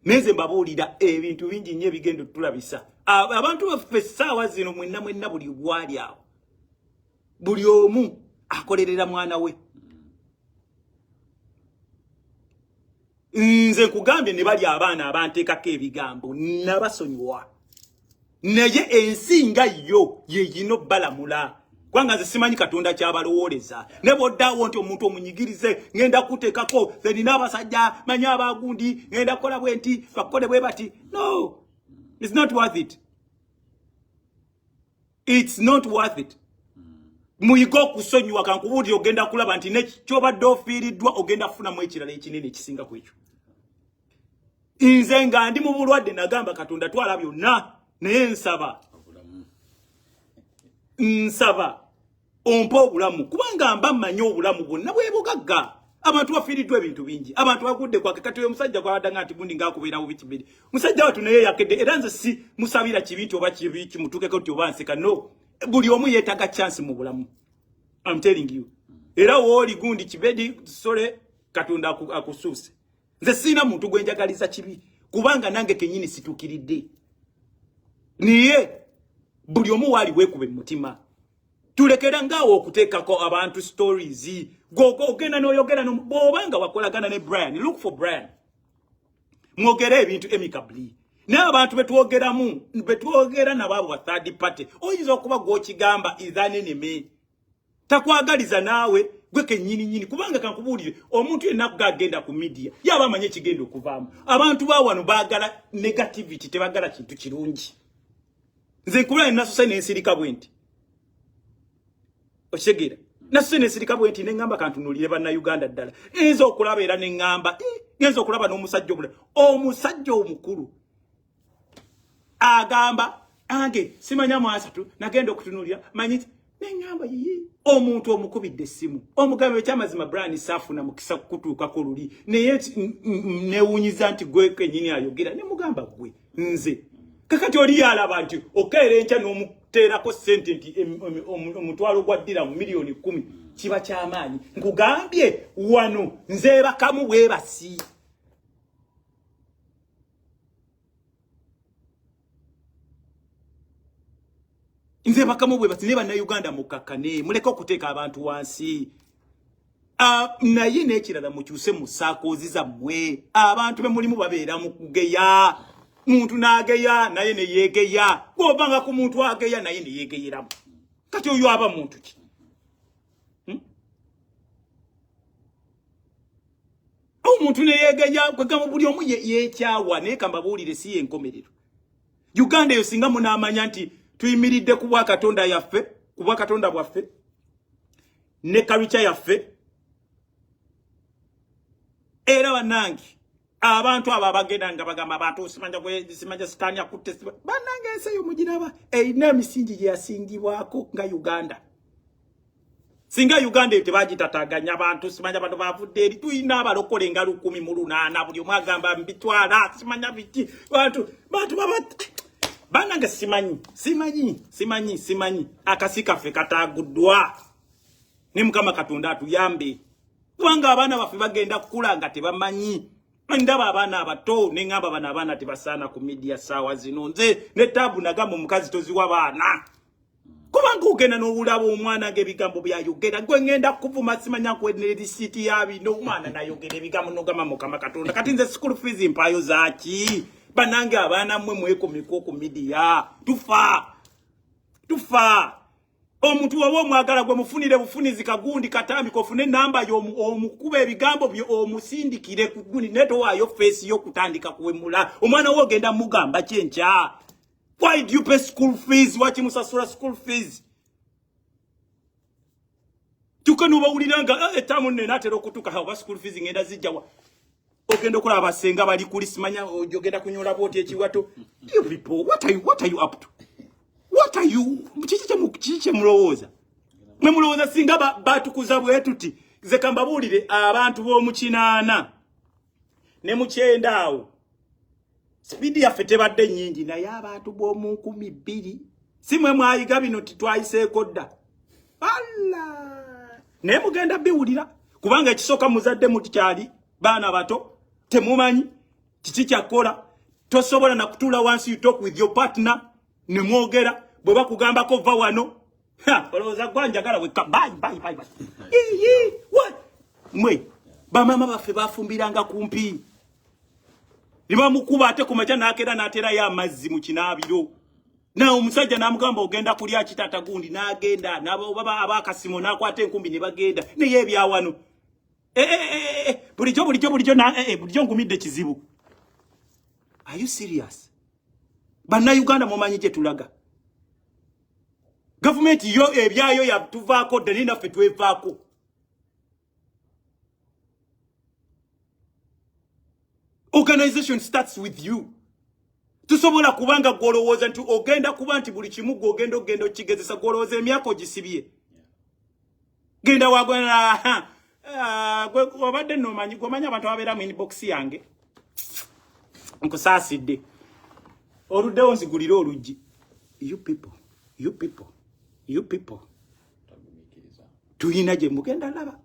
neze mbabuulira ebintu bingi nnyo ebigendo tulabisa abantu baffe essaawa zino mwenna buli gwali awo buli omu akolerera mwana we nze kugambye ne bali abaana abanteekako ebigambo nabasonyiwa naye ensinga yo yeyino balamula kwanga nze simanyi Katonda kyabalowooleza ne boddawo nti omuntu omunyigirize ngenda kuteekako ze nina abasajja manya abagundi ngenda kukola bwenti bakole bwe bati no it's not worth it it's not worth it muyigo kusonyiwa kankubuulira ogenda kulaba nti nekyobadde ofiiriddwa ogenda kufunamu ekirala ekinene ekisinga ku ekyo nze nga ndi mu bulwadde nagamba Katonda twala byonna naye nsaba ompa obulamu kubanga mba mmanyi obulamu bwonna bwebugagga abantu bafiiriddwa ebintu bingi abantu bagudde kwake kati oyo omusajja gwadanga nti gundi ngaakubeerawo bikibiri musajja watu naye yakedde era nze si musabira kibinti oba kibi kimutukeko nti oba nseka no buli omu yeetaga chance mu bulamu I'm telling you era wooli gundi kibedi sole Katonda akusuuse Nze sina muntu gwenjagaliza kibi kubanga nange kenyini situkiridde. Niye buli omu wali wekube mutima. Tulekera ngawo okuteekako abantu stories. Ogenda n'oyogera bw'obanga wakolagana ne Bryan. Look for Bryan. Mwogere ebintu amicably. N'abantu betwogera nabo wa third party. Oyinza okuba gw'okigamba izane neme. Takwagaliza nawe gweke nyini kubanga kankubulire omuntu yenna kugagenda ku media yaba amanye kigendo okuvaamu. Abantu bawano bagala negativity tebagala kintu kirungi. Nze nkula nasose n'ensirika bwenti. Oshegera. Nasose n'ensirika bwenti n'engamba kantunulire banna Uganda ddala. Enzo okulaba era n'engamba ngenzo okulaba n'omusajja omulala. Omusajja omukulu agamba ange simanya mwasatu nagenda okutunulira manyiti n'engamba yiyi omuntu omukubidde essimu omugambe kyamazima Bryan safuna mukisa kutuuka ko luli naye newunyiza nti gwe kenyini ayogera ne mugamba gwe nze kakati oli yalaba nti okaera enkya n'omuteerako ssente nti omutwalo gwaddira mu miliyoni 10 kiba kyamaanyi nkugambye wano nze bakamu bwebasi. Nze bakamu bwebasi ne banna Uganda mukakane muleke okuteeka abantu wansi. Naye n'ekirala mukyuse mu saakozi zammwe abantu be mulimu babeera mu kugeya. Muntu n'ageya naye ne yeegeya. Bw'obanga ku muntu ageya naye ne yeegeyeramu. Kati oyo aba muntu ki? Omuntu ne yeegeya kwegamba buli omu yeekyawa naye kambabuulire si y'enkomerero. Uganda eyo singa munaamanya nti tuyimiridde ku Bwakatonda yaffe, ku Bwakatonda bwaffe ne kabica yaffe era bannange abantu abo abagenda nga bagamba abantu simanja sikanya kutte bannange ensi eyo mugiraba eyina emisingi gye yasingibwako nga Uganda. Singa Uganda eyo tebagitataganya abantu simanja bantu bavudde eri tuyina abalokole nga 108 buli omu agamba mbitwala simanya biki bantu baba bananga simanyi akasika fe kataguddwa ne Mukama Katonda atuyambe kubanga abaana baffe bagenda kukula nga tebamanyi. Ndaba abaana abato ne ngamba bana abaana tebasaana ku media sawa zino nze ne tabu nagamba omukazi toziwa baana kubanga ogenda n'obulaba omwana ng'ebigambo byayogera gwe ngenda kuvuma simanya kwenera risiti yabino omwana nayogera ebigambo n'ogamba Mukama Katonda kati nze school fees mpayo zaaki. Banange abaana mmwe mwekomeko ku media tufa omuntu wawe omwagala gwe mufunire bufunizi kagundi katambi kofune namba yo omukuba ebigambo byo omusindikire kugundi neto wayo face yo kutandika kuwemula omwana wo ogenda mugamba kyenkya. Why do you pay school fees? Wachi musasura school fees? Tukano bawuliranga etamu nenatero kutuka hawa school fees ngenda zijjawa. Ogenda okulaba abasenga bali kuli simanya ogenda kunyola boti ekiwato. You people, what are you up to? What are you? Chiche mulowooza. Mwe mulowooza singa batukuza bwetuti. Ze kambabulire abantu b'omu kinaana. Ne mu kyenda awo. Speed yaffe tebadde nnyingi naye abantu b'omu 200 si mwe mwayiga bino titwayiseeko dda. Naye mugenda biwulira kubanga ekisooka muzadde mutikyali baana bato temumanyi kiki kyakola tosobola na kutuula once you talk with your partner ne mwogera bwe bakugambako va wano olowooza gwanjagala wekka bye. What? Mwe bamama baffe bafumbiranga kumpi liba mukuba ate kumacha nakera natera ya amazzi mu kinaabiro na omusajja namugamba ogenda kulya kitata gundi nagenda nabo baba abakasimo nakwata enkumbi ne bagenda naye ebyawano bulijjo na bulijjo ngumidde kizibu. Are you serious? Banna Uganda mumanyi gye tulaga government yo ebyayo yatuvaako deni naffe twevaako. Organization starts with you. Tusobola kubanga golowooza nti ogenda kuba nti buli kimu ogenda okigezesa golowooza emyaka ogisibye. Genda wagona gwe obadde nomanyi gomanya abantu ababeera mu inbox yange. Nkusaasidde. Oluddewo nzigulira oluggi. You people. Tuyina gye mugenda laba.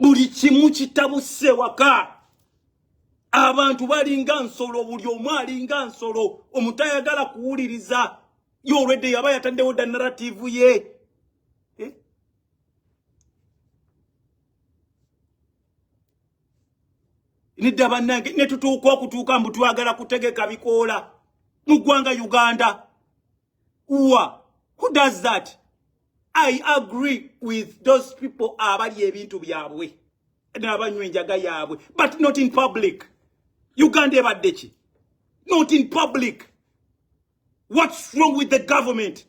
buli kimu kitabuse waka abantu balinga nsolo buli omu alinga nsolo omutayagala kuwuliriza yo already yaba yataddewo da narrative ye nidda bannange ne tutuuka okutuuka mbu twagala kutegeka bikoola mu ggwanga Uganda. Who does that? I agree with those people abali ebintu byabwe n'abanywa enjaga yabwe, but not in public. Uganda ebadde ki? Not in public. What's wrong with the government?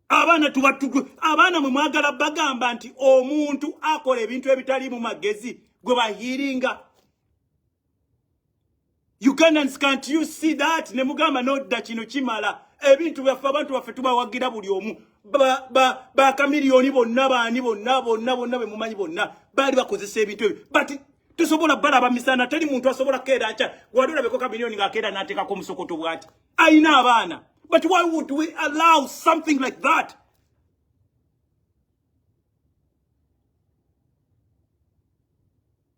Abana mwe mwagala bagamba nti omuntu akola ebintu ebitali mu magezi gwe bahiringa. Ugandans, can't you see that? Ne mugamba nodda kino kimala. Ebintu byaffe abantu baffe tubawagira buli omu. Ba kamiliyoni bonna baani bonna be mumanyi bonna bali bakozesa ebintu ebyo. But tusobola balaba misana tali muntu asobola keera acha wadula beko kamiliyoni ngakeera n'ateeka ko musokoto bwati. Ayina abaana. But why would we allow something like that?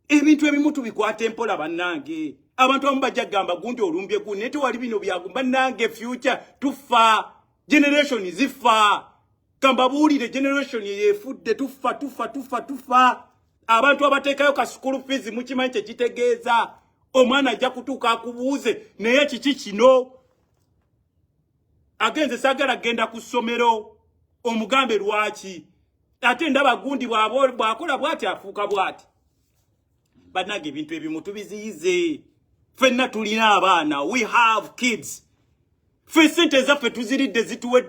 Ebintu ebimu tubikwate mpola bannange. Abantu ambajja gamba gundi olumbye ku neto wali bino byagumba nange future tufa generation zifa kamba bulire generation yefudde tufa abantu abateekayo ka school fees mukimanyi kitegeeza omwana ajja kutuuka akubuuze naye kiki kino agenze sagala genda ku ssomero omugambe lwaki ate ndaba gundi bwakola bwati afuuka bwati bannange ebintu ebimu tubiziyize. Fenna tulina abaana, we have kids. Fe sente zaffe tuziridde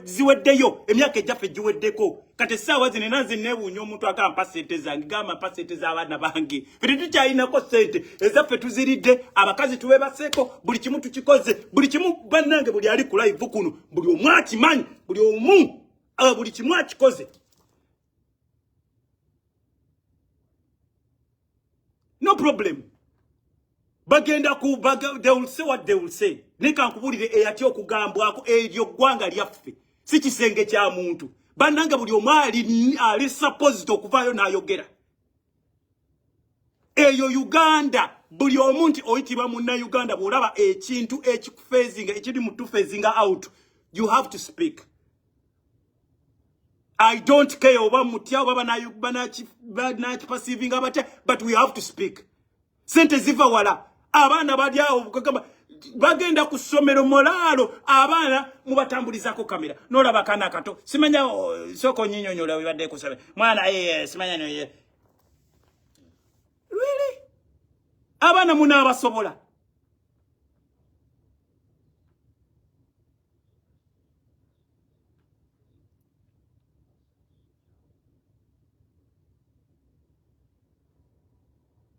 ziweddeyo emyaka ejjaffe giweddeko kati saawa zino nanze neewuunya omuntu agampa sente zange gamba mpa sente z'abaana bange fe tukyalinako sente ezaffe tuziridde abakazi tubebaseeko buli kimu tukikoze buli kimu bannange buli ali ku live kuno buli omu akimanyi buli omu buli kimu akikoze. No problem. They will say what they will say. Nika nkubulire eyati okugambwako eryo ggwanga lyaffe. Si kisenge kya muntu. Bannanga buli omwali ali supposed okuvaayo n'ayogera. Eyo Uganda buli omuntu oyitibwa munna Uganda bw'olaba ekintu ekikufeezinga ekiri mutufeezinga out. You have to speak. I don't care oba mutya oba banakipasivinga batya, but we have to speak. Sente ziva wala. Abana badyawo bagenda ku ssomero molalo abaana mubatambulizako kamera nolaba kana kato simanya soko nyinyonyola wibadde kusaba mwana simanya no really abana muna abasobola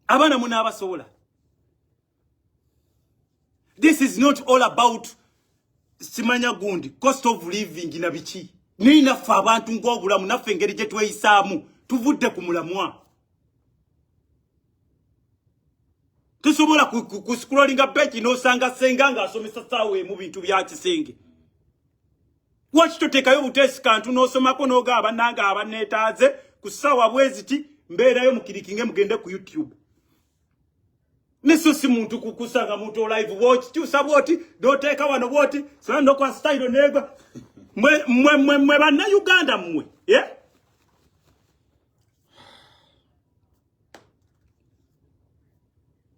abana muna abasobola. This is not all about simanya gundi cost of living na bichi. Nina fa abantu ng'obulamu naffe engeri gye tweyisaamu tuvudde ku mulamwa. Tusobola kuscrollinga page n'osanga senga ng'asomesa ssaawa mu bintu bya kisenge. Watch toteekayo butesi kantu n'osomako n'ogaba nanga abanneetaaze ku ssaawa bweziti mbeerayo mukirikinge mugende ku YouTube. Neso si muntu kukusanga muntu live watch tu saboti do take wano boti sando kwa style negwa mwe bana Uganda mwe yeah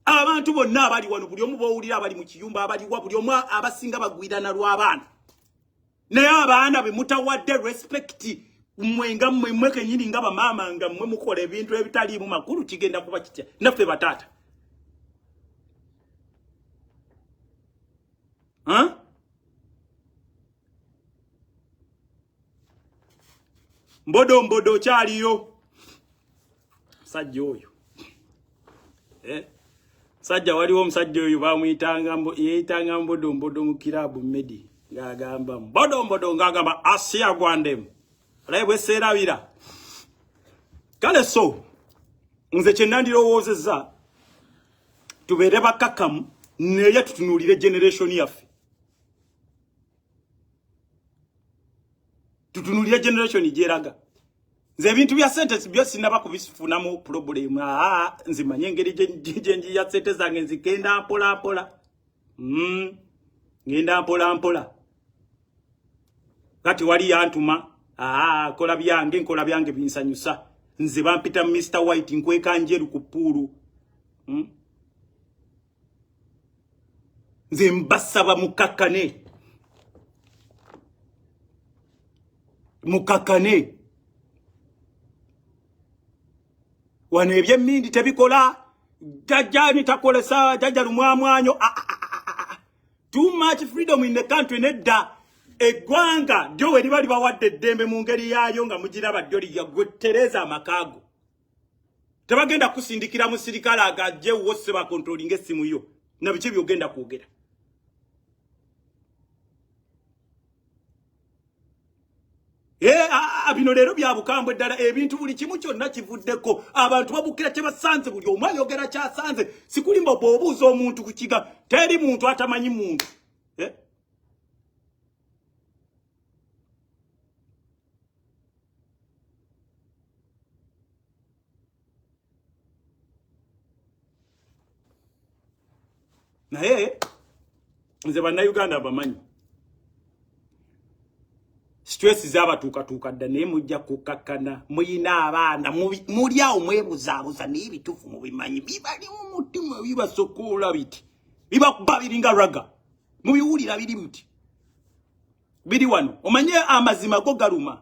abantu bonna abali wano buli omu bowulira abali mu kiyumba abali wa buli omu abasinga bagwirana lw'abaana naye abaana be mutawadde respect mwenga mwe kenyini nga bamama nga mwe mukola ebintu ebitali mu makulu kigenda kuba kitya naffe batata. Huh? Mbodo chaliyo sajja oyo sajja waliwo omusajja oyo yeyitanga mbodo mu kirabu medi ng'agamba mbodo ng'agamba Asia gwandem olabwe seerabira kale so nze kye nandirowoozezza tubeere bakakamu naye tutunuulire generation yaffe. Tutunulia generation jeraga. nze bintu bya sente byo sinaba kubisifunamu problem. Nze manyengeri je ya sente zange nzikenda mpola. Ngenda mpola. Kati wali yantuma kola byange binsanyusa. Nze bampita Mr. White nkweka njeru ku pulu. Nze mbasaba mukakane. Wano ebyemmindi tebikola. Jajjani takolesa jajja lumwamwanyo. Too much freedom in the country nedda. Egwanga dyo we libali bawadde dembe mu ngeri yaayo nga mugiraba dyo lyagwettereza amakago. Tebagenda kusindikira musirikala agajje wose ba controlling essimu yo. Na bichi byogenda kwogera. Bino leero bya bukambwe ddala ebintu buli kimu kyonna kivuddeko abantu babukira kye basanze buli omu ayogera kyasanze sikulimba bw'obuuza omuntu ku kiga teri muntu atamanyi muntu naye nze bannayuganda bamanyi stress z'abatuuka dda naye mujja kukakkana muyina abaana muli awo mwebuzaabuza naye bituufu mubimanyi bibali mu mutima bibasokoola biti bibakuba biringa raga mubiwulira biri biti biri wano omanye amazima go galuma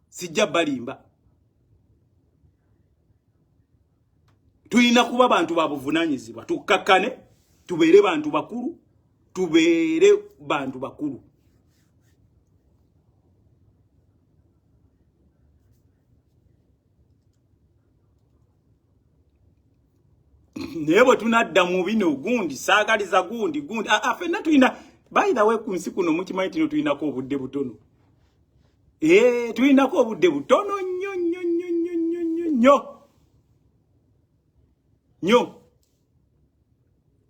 sijja balimba tulina kuba bantu babuvunaanyizibwa tukakkane tubeere bantu bakulu nebo tunadda mu bino gundi saagaliza gundi fenna tulina by the way ku nsi kuno mukimanyi tino tulinako obudde butono tulinako obudde butono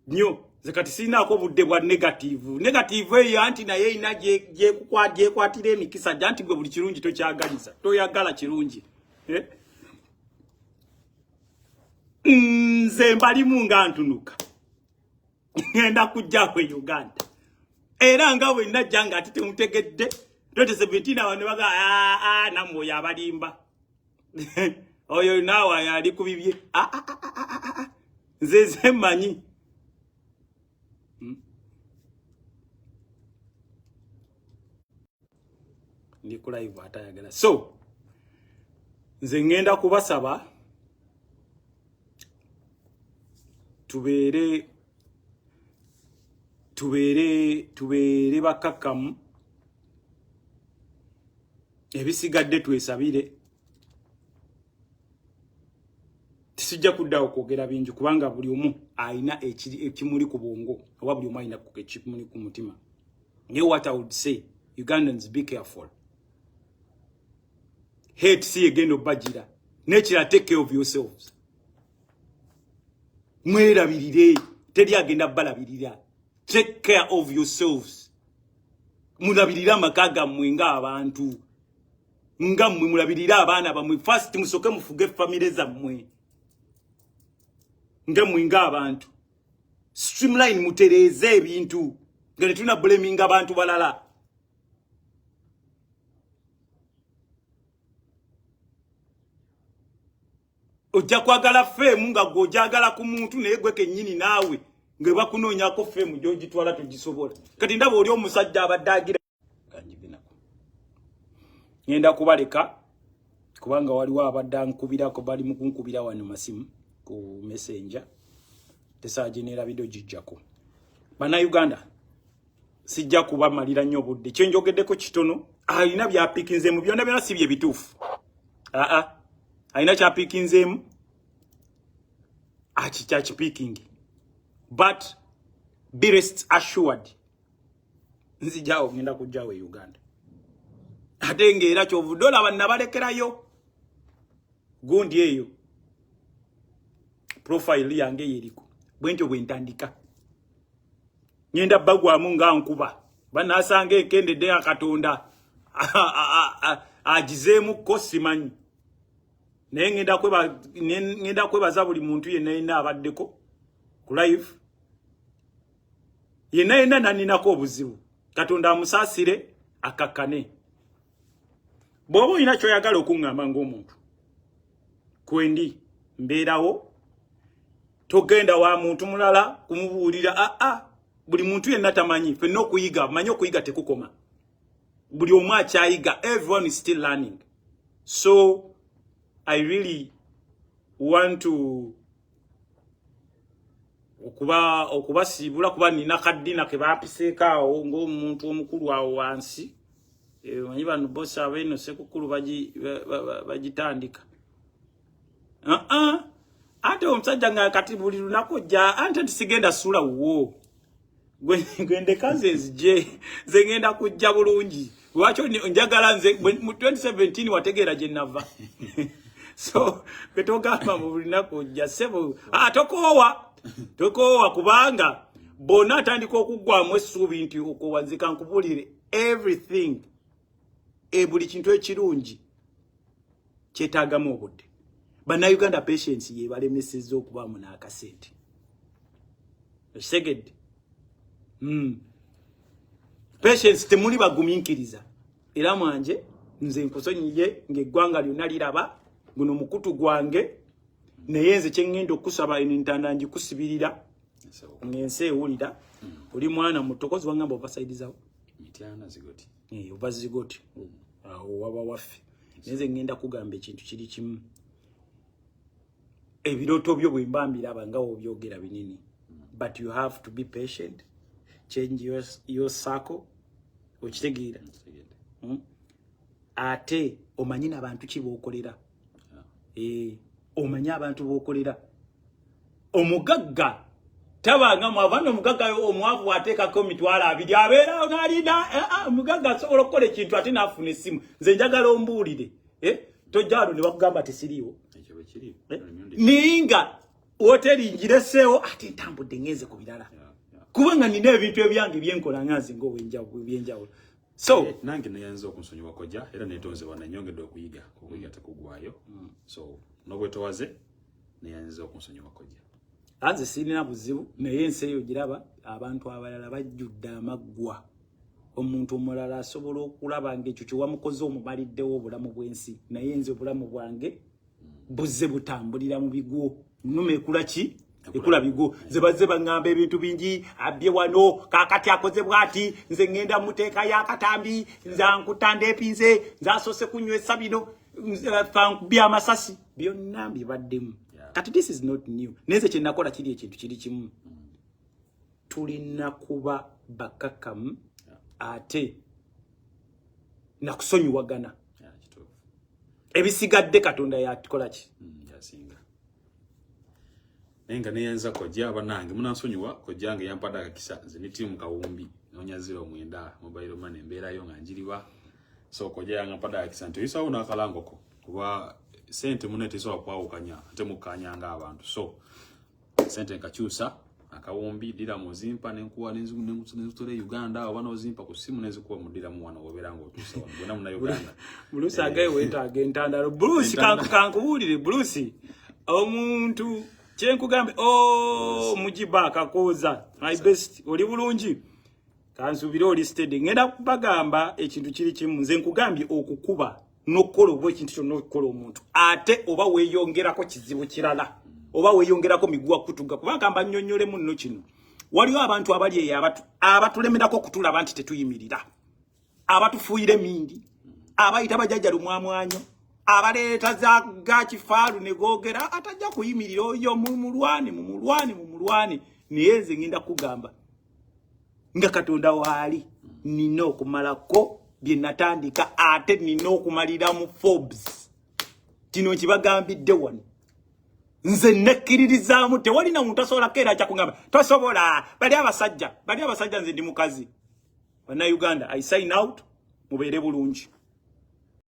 nnyo zekati sina ko budde bwa negative eyo anti naye ina je kwatira emikisa janti gwe buli kirungi tokyagaliza toyagala kirungi nze mbalimu nga ntunuka ngenda kujja ku Uganda era nga bwe najja nga ati temutegedde 2017 abantu baga namwo yabalimba oyo nawa yali kubibye nze manyi ndi ku live atayagala so nze ngenda kubasaba tubeere bakakamu ebisigadde twesabire tisijja kuddawo kwogera bingi kubanga buli omu ayina ekimuli ku bwongo oba buli omu ayina ekimuli ku mutima naye what I would say Ugandans be careful hate see again obajira nature take care of yourselves mwerabirire teri agenda balabirira take care of yourselves mulabirira amakaga mwenga abantu nga mmwe mulabirira abaana bamwe first musoke mufuge family zammwe nga mwenga abantu streamline mutereze ebintu nga netuna blaming abantu balala ojja kwagala fame nga gojagala ku muntu naye gwe kennyini naawe nge bakunoonyako fame gyogitwala tugisobola kati ndaba oli omusajja abaddagira kanjibinako ngenda kubaleka kubanga waliwo abadda nkubirako bali mu kunkubira wano masimu ku messenger tesagenera video gijjako bana Uganda sijja kubamalira nnyo budde kyenjogeddeko kitono alina byapikinzeemu byonna byonna si bye bituufu aina cha pikinzemu achicha chipiking but be rest assured nzijao ngenda kujawe Uganda atenge era kyo dola banabalekerayo gundi eyo profile yange yeriko bwentyo bwentandika ngenda bagwa munga nkuba banasanga ekendedde akatonda agizeemu ko simanyi naye ngenda kwebaza buli muntu yenna abaddeko ku live yenna naninako obuzibu katonda amusaasire akakkane bw'oba olina kyoyagala okuŋŋamba ng'omuntu kwendi mbeerawo togenda wa muntu mulala kumubuulira buli muntu yenna tamanyi fenna okuyiga manyi okuyiga tekukoma buli omu akyayiga everyone is still learning so I really want to okubasiibula kuba nina kaddina ke baapiseeko awo ng'omuntu omukulu awo wansi manyi bano bosi abeeno sekukulu bagitandika ate omusajja nga kati buli lunaku ojja ante tisigenda sula wo gwendeka nze ngenda kujja bulungi lwakyo njagala nze mu 2017 wategeera gye nava so betogamba mu buli lunaku ojja sebo tokoowa kubanga bona atandika okuggwamu essuubi nti okuwanzika nkubulire everything buli kintu ekirungi kyetaagamu obudde Bannayuganda patience ye balemesezza okubaamu n'akasente ekisegedde patience temuli bagumiikiriza era mwanje nze nkusonyiye ng'eggwanga lyonna liraba guno mukutu gwange naye nze kyengenda okusaba entanda ngikusibirira ng'ensi ewulira oli mwana mutokozi wangamba obasaidizawo mityana zigoti oba zigoti awo waba waffe naye nze ngenda kugamba ekintu kiri kimu ebiroto byo bwe mbambiraba nga obyogera binini but you have to be patient change your circle okitegeera ate omanyi n'abantu ki b'okolera omanyi abantu b'okolera omugagga tabanga mwavana omugagga omwavu ateekako emitwalo 2 abeera n'alina omugagga asobola okukola ekintu ate n'afuna essimu nze njagala ombuulire tojjalo ne bakugamba tesiriiwo ninga hoteli ngireseewo ate ntambudde ngenze ku birala kubanga nina ebintu ebyange byenkola nganze ng'obyenjawulo so nange nayanza okunsonyiwa kojja era netonzebwa nanyongedde okuyiga tekugwayo so nobwetowaze nayanza okunsonyiwa kojja anze sirina buzibu naye ensi eyo giraba abantu abalala bajjudde amaggwa omuntu omulala asobola okulaba ng'ekyo kyewamukoze omubaliddewo obulamu bw'ensi naye nze obulamu bwange buzze butambulira mu bigwo nnuma ekula ki ekula bigwo ze bazze baŋŋamba ebintu bingi abbye wano kaakati akoze bw'ati nze ŋŋenda muteeka y'akatambi nze ankutta ndeepinze nze asoose kunywesa bino fankubye amasasi byonna mbibaddemu kati this is not new naye nze kye nakola kiri ekintu kiri kimu tulina kuba bakakamu ate nakusonyiwagana ebisigadde katonda yatukola ki yasinga nenga neyanza kojja abanange munansonyiwa kojja nge yampada akakisa nze ni timu kawumbi nonya 09 mobile money mbeerayo nga njiriwa so kojja yanga mpada akakisa nti isawo nakalangoko kuba sente munete so akwawukanya ate mukanyanga abantu so sente nkakyusa akawumbi dira muzimpa nenkuwa nenzutole Uganda obana ozimpa ku simu nezikuwa mudira mu wana oberanga otusa wano bona mu Uganda Bruce agaye weta agentandalo Bruce kankubulire Bruce omuntu kyenkugambe mujiba akakoza my best oli bulungi kansubira oli steady ngenda kubagamba ekintu kiri kimu nze nkugambye okukuba nokola obwo ekintu kyonna okukola omuntu ate oba weeyongerako kizibu kirala oba weeyongerako miguwa kutuga kubanga mba nnyonnyolemu nno kino waliwo abantu abali eyo abatulemerako okutulaba nti tetuyimirira abatufuuyira emindi abayita bajjajja lumwamwanyo abaleeta ga kifaalu ne googera atajja kuyimirira oyo mumulwane naye nze ngenda kugamba nga Katonda waali nina okumalako bye natandika ate nina okumalira mu Forbes kino nkibagambidde wano nze nekkiririzaamu tewalina muntu asobola keera akya kugamba tosobola bali abasajja nze ndi mukazi Bannayuganda I sign out mubeere bulungi